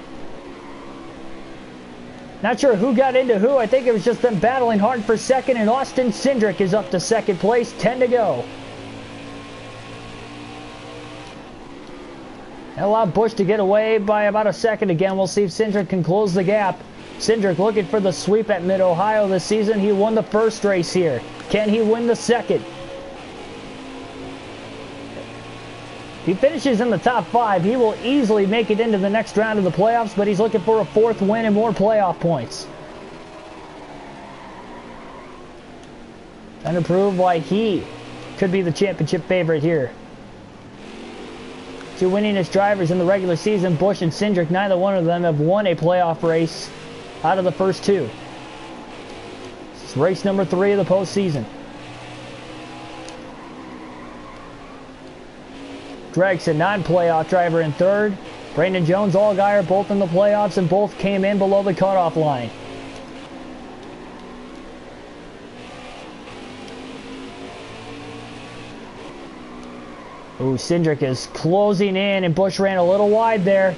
Speaker 1: Not sure who got into who. I think it was just them battling hard for second, and Austin Cindric is up to second place, 10 to go. That allowed Busch to get away by about a second again. We'll see if Cindric can close the gap. Cindric looking for the sweep at Mid-Ohio this season. He won the first race here. Can he win the second? If he finishes in the top 5, he will easily make it into the next round of the playoffs, but he's looking for a 4th win and more playoff points. And to prove why he could be the championship favorite here. Two winningest drivers in the regular season, Busch and Cindric, neither one of them have won a playoff race out of the first 2. This is race number 3 of the postseason. Gregson, non-playoff driver in 3rd. Brandon Jones, Allgaier, both in the playoffs, and both came in below the cutoff line. Ooh, Cindric is closing in, and Busch ran a little wide there.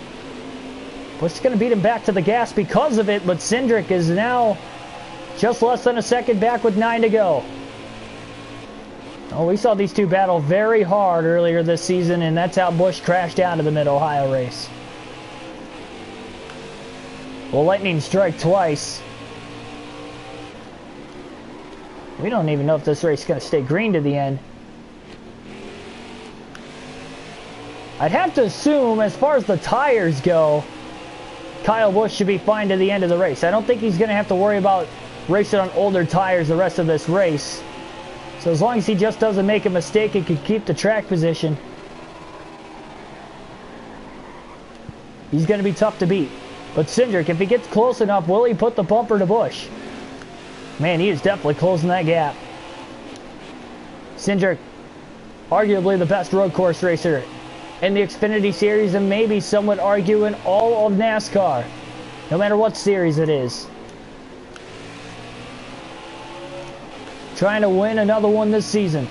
Speaker 1: Busch is going to beat him back to the gas because of it, but Cindric is now just less than a second back with 9 to go. Oh, we saw these two battle very hard earlier this season, and that's how Busch crashed down to the Mid-Ohio race. Well, lightning strike twice. We don't even know if this race is going to stay green to the end. I'd have to assume, as far as the tires go, Kyle Busch should be fine to the end of the race. I don't think he's going to have to worry about racing on older tires the rest of this race. So as long as he just doesn't make a mistake and can keep the track position, he's going to be tough to beat. But Cindric, if he gets close enough, will he put the bumper to Busch? Man, he is definitely closing that gap. Cindric, arguably the best road course racer in the Xfinity series, and maybe some would argue in all of NASCAR, no matter what series it is. Trying to win another one this season.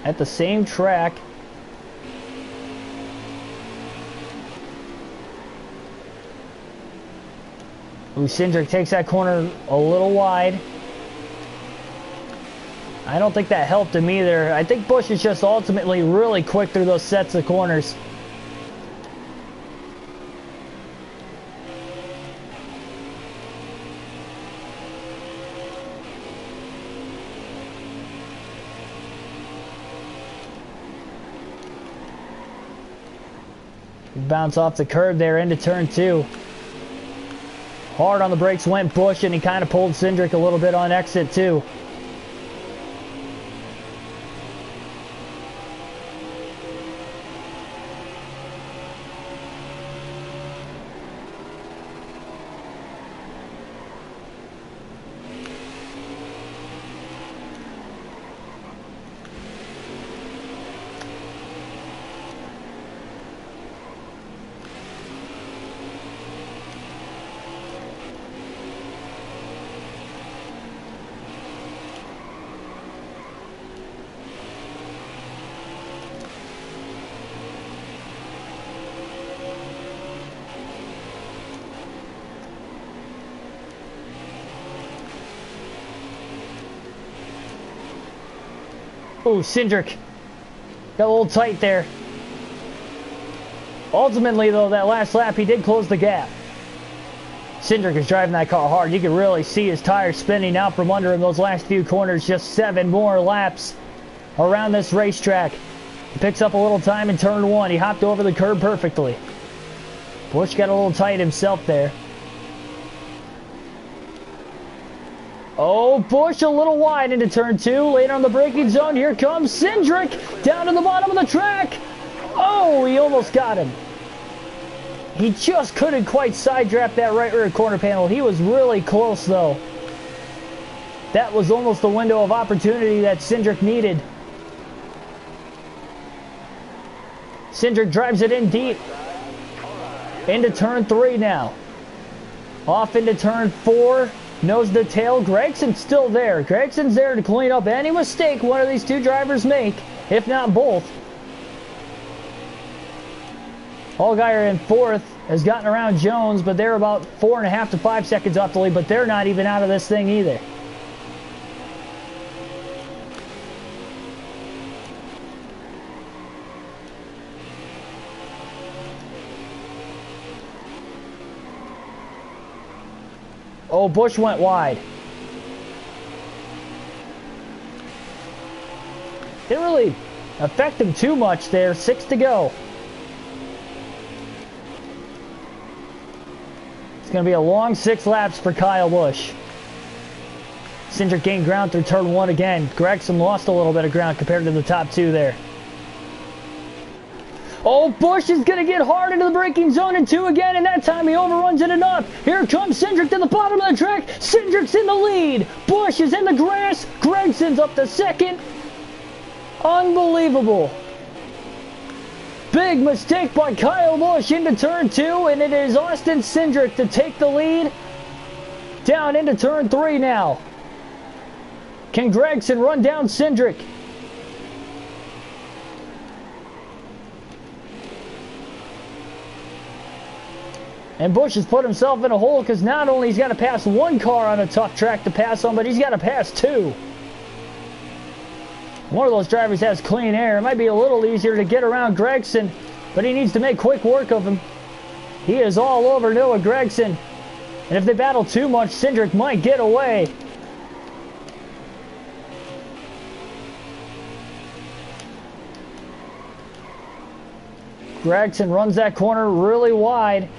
Speaker 1: At the same track. Ooh, Cindric takes that corner a little wide. I don't think that helped him either. I think Busch is just ultimately really quick through those sets of corners. Bounce off the curb there into turn 2. Hard on the brakes went Busch, and he kind of pulled Cindric a little bit on exit too. Oh, Cindric got a little tight there. Ultimately, though, that last lap, he did close the gap. Cindric is driving that car hard. You can really see his tires spinning out from under him those last few corners. Just 7 more laps around this racetrack. He picks up a little time in turn 1. He hopped over the curb perfectly. Busch got a little tight himself there. Oh, Busch a little wide into turn 2. Later on the braking zone, here comes Cindric down to the bottom of the track. Oh, he almost got him. He just couldn't quite side draft that right rear corner panel. He was really close, though. That was almost the window of opportunity that Cindric needed. Cindric drives it in deep. Into turn 3 now. Off into turn 4. Nose to tail. Gregson's still there. Gregson's there to clean up any mistake one of these two drivers make, if not both. Allgaier in 4th has gotten around Jones, but they're about 4.5 to 5 seconds off the lead, but they're not even out of this thing either. Oh, Busch went wide. Didn't really affect him too much there. 6 to go. It's going to be a long 6 laps for Kyle Busch. Cindric gained ground through turn 1 again. Gragson lost a little bit of ground compared to the top 2 there. Oh, Busch is going to get hard into the braking zone in 2 again, and that time he overruns it enough. Here comes Cindric to the bottom of the track. Cindric's in the lead. Busch is in the grass. Gregson's up to 2nd. Unbelievable. Big mistake by Kyle Busch into turn 2, and it is Austin Cindric to take the lead. Down into turn 3 now. Can Gragson run down Cindric? And Busch has put himself in a hole because not only he's got to pass 1 car on a tough track to pass on, but he's got to pass 2. One of those drivers has clean air. It might be a little easier to get around Gragson, but he needs to make quick work of him. He is all over Noah Gragson. And if they battle too much, Cindric might get away. Gragson runs that corner really wide.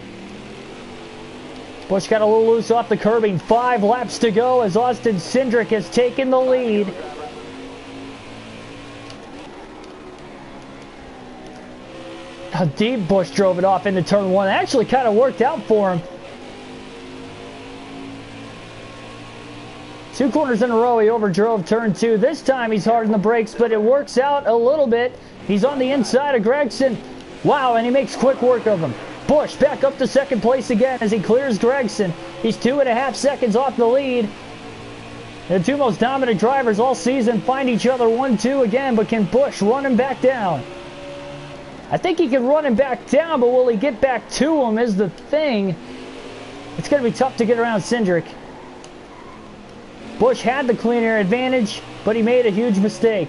Speaker 1: Busch got a little loose off the curbing. 5 laps to go as Austin Cindric has taken the lead. How deep Busch drove it off into turn 1. It actually kind of worked out for him. 2 corners in a row, he overdrove turn 2. This time he's hard on the brakes, but it works out a little bit. He's on the inside of Gragson. Wow, and he makes quick work of him. Busch back up to 2nd place again as he clears Gragson. He's 2.5 seconds off the lead. The 2 most dominant drivers all season find each other 1-2 again, but can Busch run him back down? I think he can run him back down, but will he get back to him is the thing. It's going to be tough to get around Cindric. Busch had the clean air advantage, but he made a huge mistake.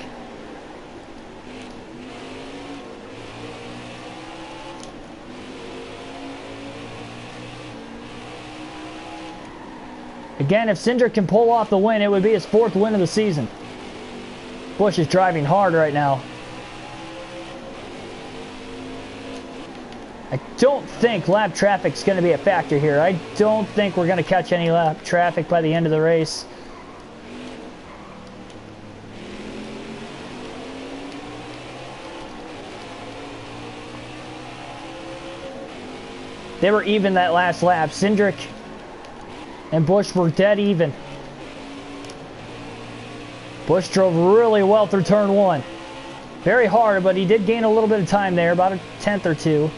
Speaker 1: Again, if Cindric can pull off the win, it would be his 4th win of the season. Busch is driving hard right now. I don't think lap traffic's going to be a factor here. I don't think we're going to catch any lap traffic by the end of the race. They were even that last lap. Cindric and Busch were dead even. Busch drove really well through turn 1. Very hard, but he did gain a little bit of time there, about a 10th or 2.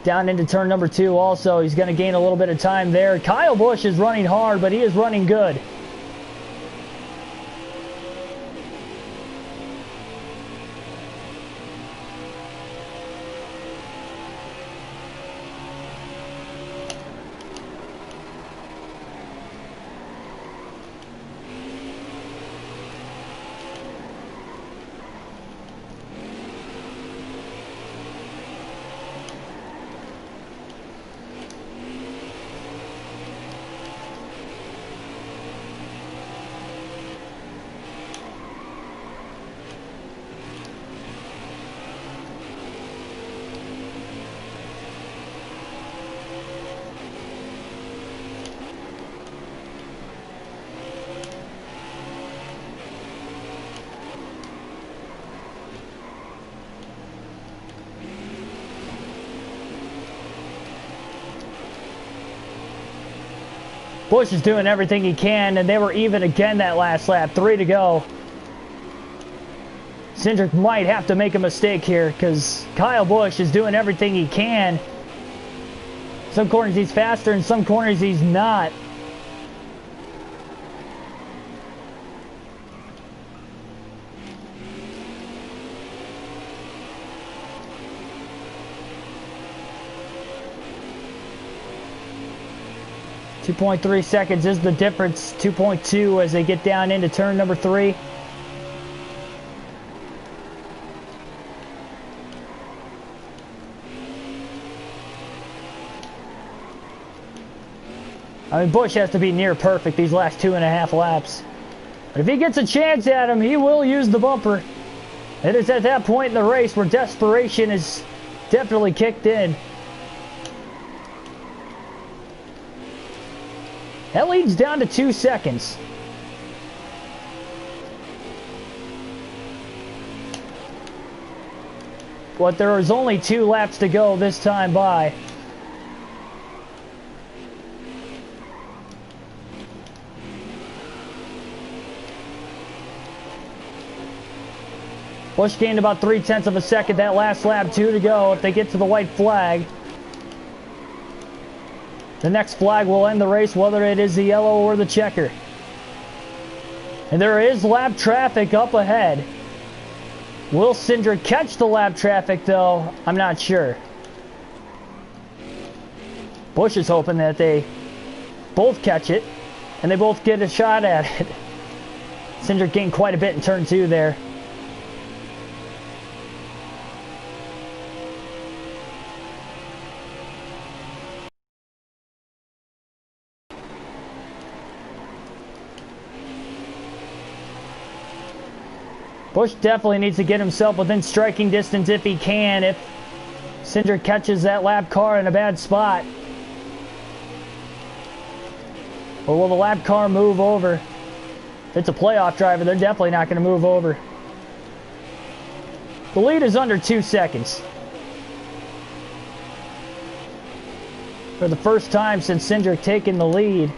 Speaker 1: Down into turn number 2 also, he's going to gain a little bit of time there. Kyle Busch is running hard, but he is running good. Busch is doing everything he can, and they were even again that last lap. 3 to go. Cindric might have to make a mistake here because Kyle Busch is doing everything he can. Some corners he's faster, and some corners he's not. .3 seconds is the difference. 2.2 as they get down into turn number 3. I mean, Busch has to be near perfect these last 2.5 laps. But if he gets a chance at him, he will use the bumper. It is at that point in the race where desperation is definitely kicked in. That leads down to 2 seconds. But there is only 2 laps to go this time by. Busch gained about 0.3 of a second that last lap, 2 to go. If they get to the white flag, the next flag will end the race, whether it is the yellow or the checker. And there is lap traffic up ahead. Will Cindric catch the lap traffic, though? I'm not sure. Busch is hoping that they both catch it, and they both get a shot at it. Cindric gained quite a bit in turn 2 there. Busch definitely needs to get himself within striking distance if he can, if Cindric catches that lap car in a bad spot. Or will the lap car move over? If it's a playoff driver, they're definitely not going to move over. The lead is under 2 seconds. For the first time since Cindric taking the lead.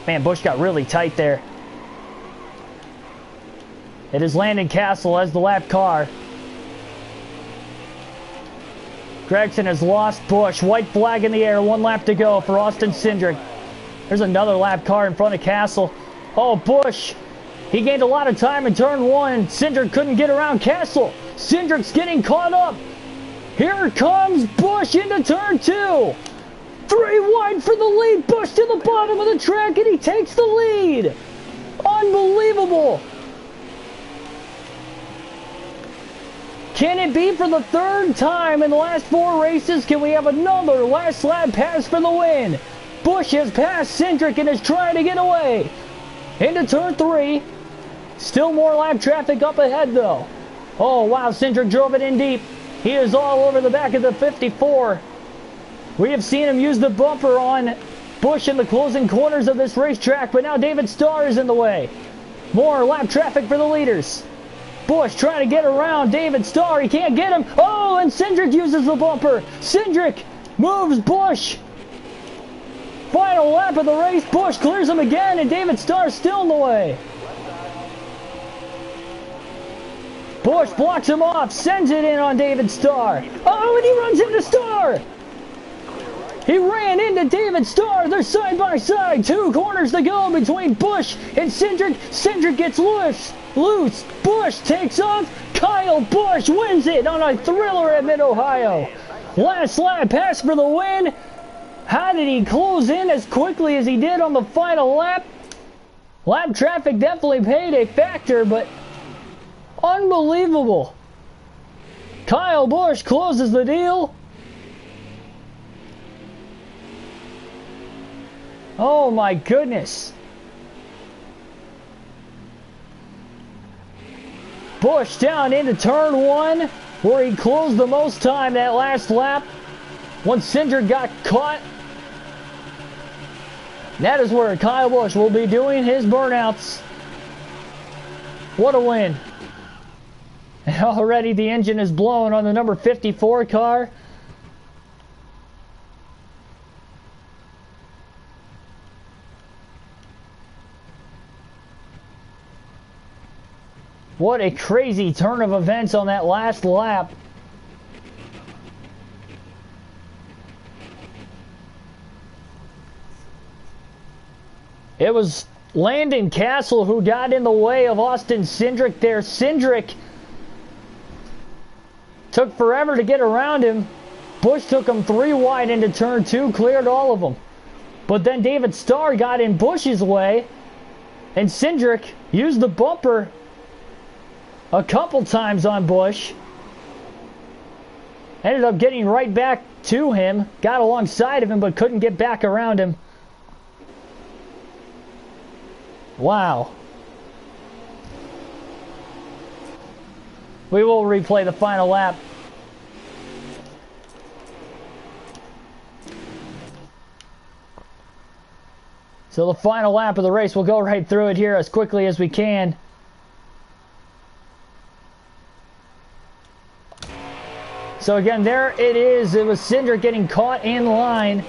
Speaker 1: Man, Busch got really tight there. It is Landon Castle as the lap car. Gregson has lost Busch. White flag in the air. 1 lap to go for Austin Cindric. There's another lap car in front of Castle. Oh, Busch. He gained a lot of time in turn 1. Cindric couldn't get around Castle. Cindric's getting caught up. Here comes Busch into turn 2. 3 wide for the lead. Busch to the bottom of the track, and he takes the lead. Unbelievable. Can it be for the 3rd time in the last 4 races? Can we have another last lap pass for the win? Busch has passed Cindric and is trying to get away. Into turn 3. Still more lap traffic up ahead though. Oh wow, Cindric drove it in deep. He is all over the back of the 54. We have seen him use the bumper on Busch in the closing corners of this racetrack, but now David Starr is in the way. More lap traffic for the leaders. Busch trying to get around David Starr. He can't get him. Oh, and Cindric uses the bumper. Cindric moves Busch. Final lap of the race. Busch clears him again, and David Starr still in the way. Busch blocks him off, sends it in on David Starr. Oh, and he runs into Starr. He ran into David Starr. They're side by side. 2 corners to go between Busch and Cindric. Cindric gets loose. Busch takes off. Kyle Busch wins it on a thriller at Mid-Ohio. Last lap pass for the win. How did he close in as quickly as he did on the final lap? Lap traffic definitely played a factor, but unbelievable. Kyle Busch closes the deal. Oh my goodness. Busch down into turn 1, where he closed the most time that last lap. Once Cindric got caught, that is where Kyle Busch will be doing his burnouts. What a win. And already the engine is blown on the number 54 car. What a crazy turn of events on that last lap. It was Landon Castle who got in the way of Austin Cindric there. Cindric took forever to get around him. Busch took him 3 wide into turn 2, cleared all of them. But then David Starr got in Busch's way, and Cindric used the bumper a couple times on Busch. Ended up getting right back to him, got alongside of him, but couldn't get back around him. Wow. We will replay the final lap. So the final lap of the race, we'll go right through it here as quickly as we can. So again, there it is. It was Cindric getting caught in line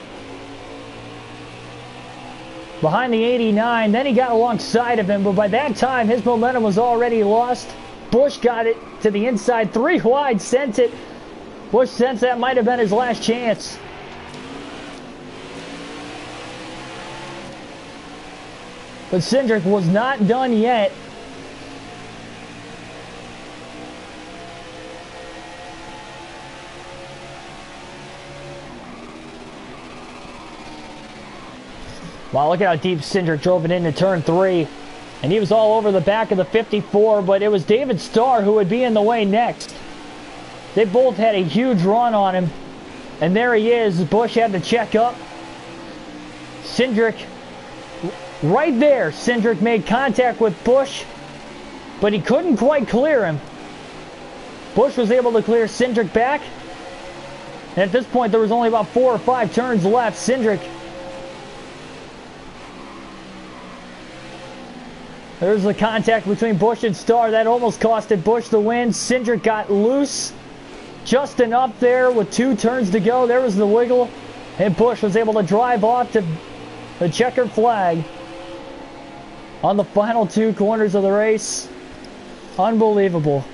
Speaker 1: behind the 89. Then he got alongside of him, but by that time his momentum was already lost. Busch got it to the inside, 3 wide, sent it. Busch sensed that might have been his last chance. But Cindric was not done yet. Wow, look at how deep Cindric drove it into turn 3. And he was all over the back of the 54, but it was David Starr who would be in the way next. They both had a huge run on him. And there he is. Busch had to check up. Cindric, right there, Cindric made contact with Busch, but he couldn't quite clear him. Busch was able to clear Cindric back. And at this point, there was only about 4 or 5 turns left. Cindric, there's the contact between Busch and Starr. That almost costed Busch the win. Cindric got loose just enough there with 2 turns to go. There was the wiggle, and Busch was able to drive off to the checkered flag on the final 2 corners of the race. Unbelievable.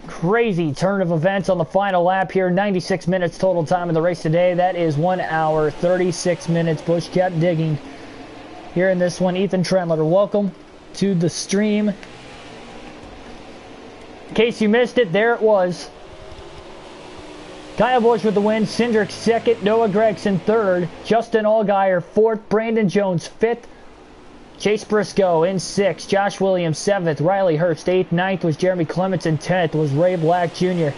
Speaker 1: Crazy turn of events on the final lap here. 96 minutes total time in the race today. That is 1 hour, 36 minutes. Busch kept digging here in this one. Ethan Trendletter, welcome to the stream. In case you missed it, there it was. Kyle Busch with the win. Cindric second. Noah Gragson third. Justin Allgaier fourth. Brandon Jones fifth. Chase Briscoe in 6th, Josh Williams 7th, Riley Hurst 8th, 9th was Jeremy Clements, and 10th was Ray Black Jr.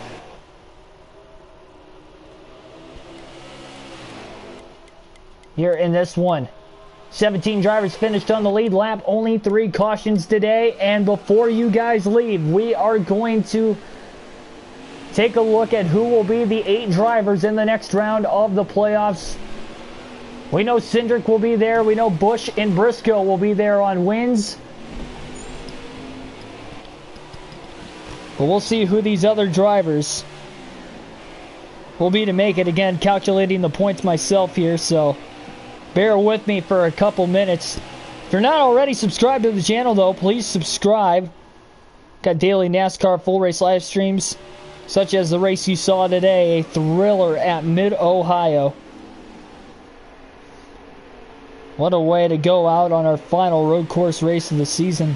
Speaker 1: Here in this one, 17 drivers finished on the lead lap, only 3 cautions today, and before you guys leave, we are going to take a look at who will be the 8 drivers in the next round of the playoffs. We know Cindric will be there. We know Busch and Briscoe will be there on wins. But we'll see who these other drivers will be to make it. Again, calculating the points myself here, so bear with me for a couple minutes. If you're not already subscribed to the channel, though, please subscribe. Got daily NASCAR full race live streams, such as the race you saw today, a thriller at Mid-Ohio. What a way to go out on our final road course race of the season.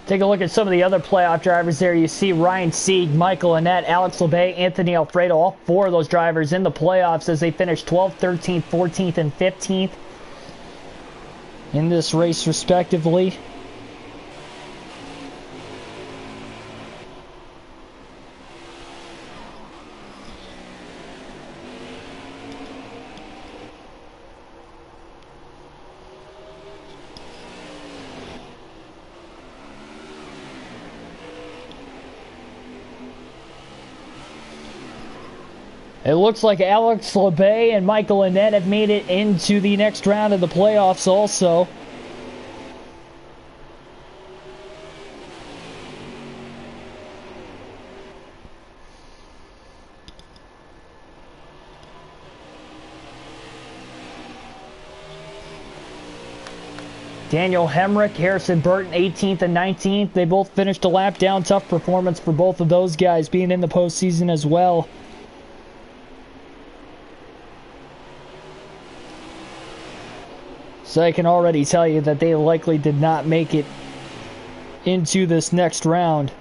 Speaker 1: Take a look at some of the other playoff drivers there. You see Ryan Sieg, Michael Annett, Alex LeBay, Anthony Alfredo, all 4 of those drivers in the playoffs as they finished 12th, 13th, 14th, and 15th. in this race respectively. It looks like Alex LeBay and Michael Annett have made it into the next round of the playoffs also. Daniel Hemrick, Harrison Burton, 18th and 19th. They both finished a lap down. Tough performance for both of those guys being in the postseason as well. So I can already tell you that they likely did not make it into this next round.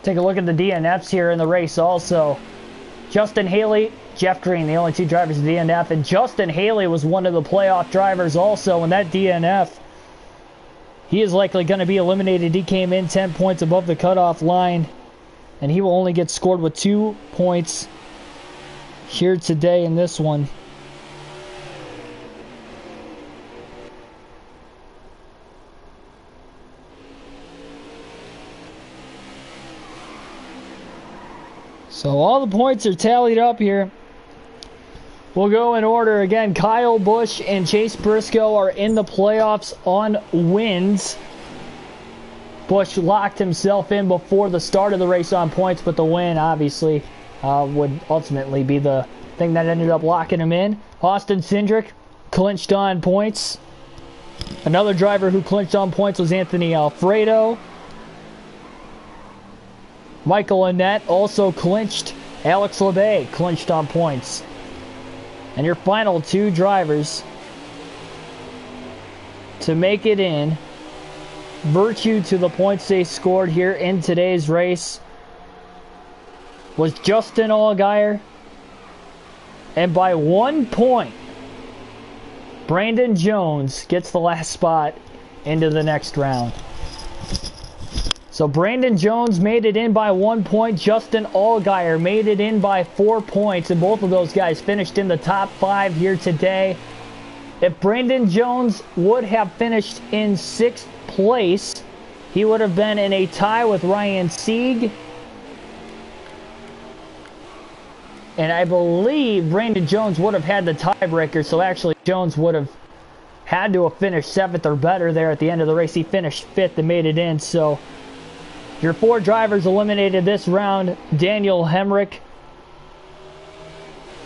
Speaker 1: Take a look at the DNFs here in the race also. Justin Haley, Jeff Green, the only two drivers of DNF, and Justin Haley was one of the playoff drivers also in that DNF. He is likely going to be eliminated. He came in 10 points above the cutoff line, and he will only get scored with 2 points here today in this one. So all the points are tallied up here. We'll go in order again. Kyle Busch and Chase Briscoe are in the playoffs on wins. Busch locked himself in before the start of the race on points, but the win obviously would ultimately be the thing that ended up locking him in. Austin Cindric clinched on points. Another driver who clinched on points was Anthony Alfredo. Michael Annett also clinched. Alex LeBay clinched on points. And your final two drivers to make it in, virtue to the points they scored here in today's race, was Justin Allgaier, and by 1 point, Brandon Jones gets the last spot into the next round. So Brandon Jones made it in by 1 point. Justin Allgaier made it in by 4 points. And both of those guys finished in the top 5 here today. If Brandon Jones would have finished in 6th place, he would have been in a tie with Ryan Sieg. And I believe Brandon Jones would have had the tiebreaker. So actually Jones would have had to have finished 7th or better there at the end of the race. He finished 5th and made it in. So your 4 drivers eliminated this round. Daniel Hemrick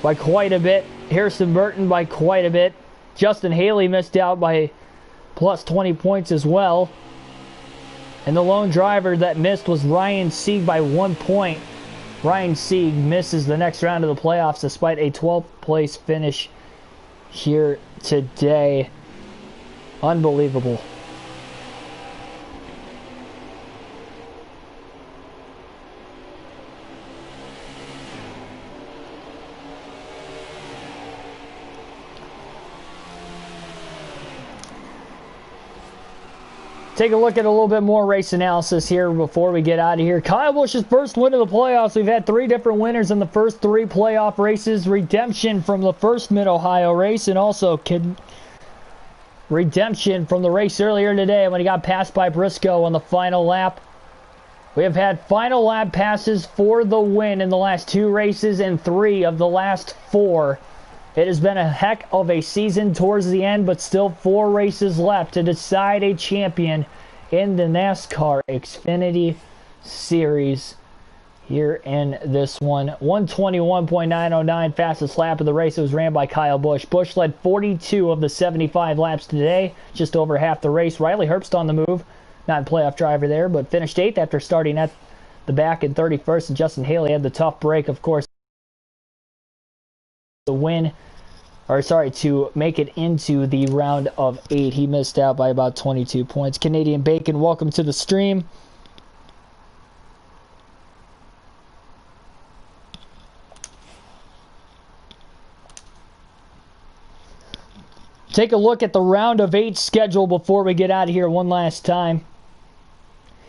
Speaker 1: by quite a bit. Harrison Burton by quite a bit. Justin Haley missed out by plus 20 points as well. And the lone driver that missed was Ryan Sieg by 1 point. Ryan Sieg misses the next round of the playoffs despite a 12th place finish here today. Unbelievable. Take a look at a little bit more race analysis here before we get out of here. Kyle Busch's first win of the playoffs. We've had 3 different winners in the first 3 playoff races. Redemption from the first Mid-Ohio race, and also redemption from the race earlier today when he got passed by Briscoe on the final lap. We have had final lap passes for the win in the last 2 races and 3 of the last 4. It has been a heck of a season towards the end, but still 4 races left to decide a champion in the NASCAR Xfinity Series here in this one. 121.909, fastest lap of the race. It was ran by Kyle Busch. Busch led 42 of the 75 laps today, just over half the race. Riley Herbst on the move, not a playoff driver there, but finished 8th after starting at the back in 31st, and Justin Haley had the tough break, of course, to win, or sorry, to make it into the round of 8. He missed out by about 22 points. Canadian Bacon, welcome to the stream. take a look at the round of 8 schedule before we get out of here one last time.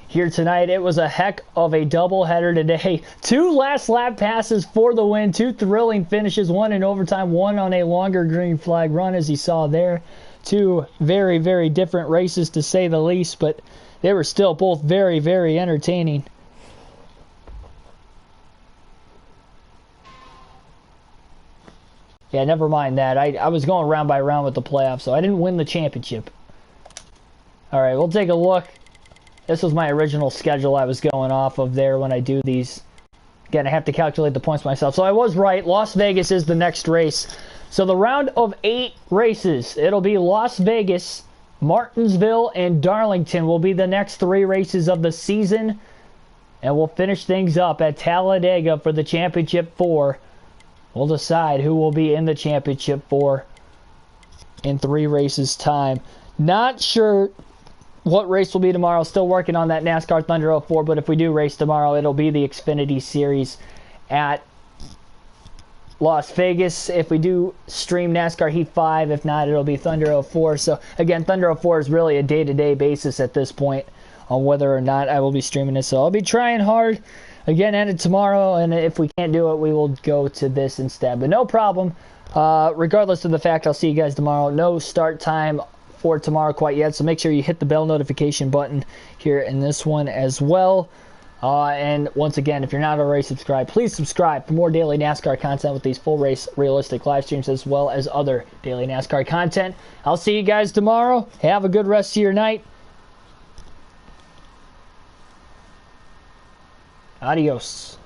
Speaker 1: Here tonight, it was a heck of a doubleheader today. 2 last lap passes for the win, 2 thrilling finishes, 1 in overtime, 1 on a longer green flag run, as you saw there. 2 very, very different races, to say the least, but they were still both very, very entertaining. Yeah, never mind that. I was going round by round with the playoffs, so I didn't win the championship. All right, we'll take a look. This was my original schedule I was going off of there when I do these. Again, I have to calculate the points myself. So I was right. Las Vegas is the next race. So the round of 8 races, it'll be Las Vegas, Martinsville, and Darlington will be the next 3 races of the season. And we'll finish things up at Talladega for the Championship 4. We'll decide who will be in the Championship 4 in 3 races' time. Not sure what race will be tomorrow. Still working on that NASCAR Thunder 04, but if we do race tomorrow, it'll be the Xfinity Series at Las Vegas. If we do stream NASCAR Heat 5, if not, it'll be Thunder 04. So, again, Thunder 04 is really a day-to-day basis at this point on whether or not I will be streaming this. So I'll be trying hard. Again, end it tomorrow, and if we can't do it, we will go to this instead. But no problem. Regardless of the fact, I'll see you guys tomorrow. No start time for tomorrow quite yet, so make sure you hit the bell notification button here in this one as well. And once again, if you're not already subscribed, please subscribe for more daily NASCAR content with these full race realistic live streams as well as other daily NASCAR content. I'll see you guys tomorrow. Have a good rest of your night. Adios.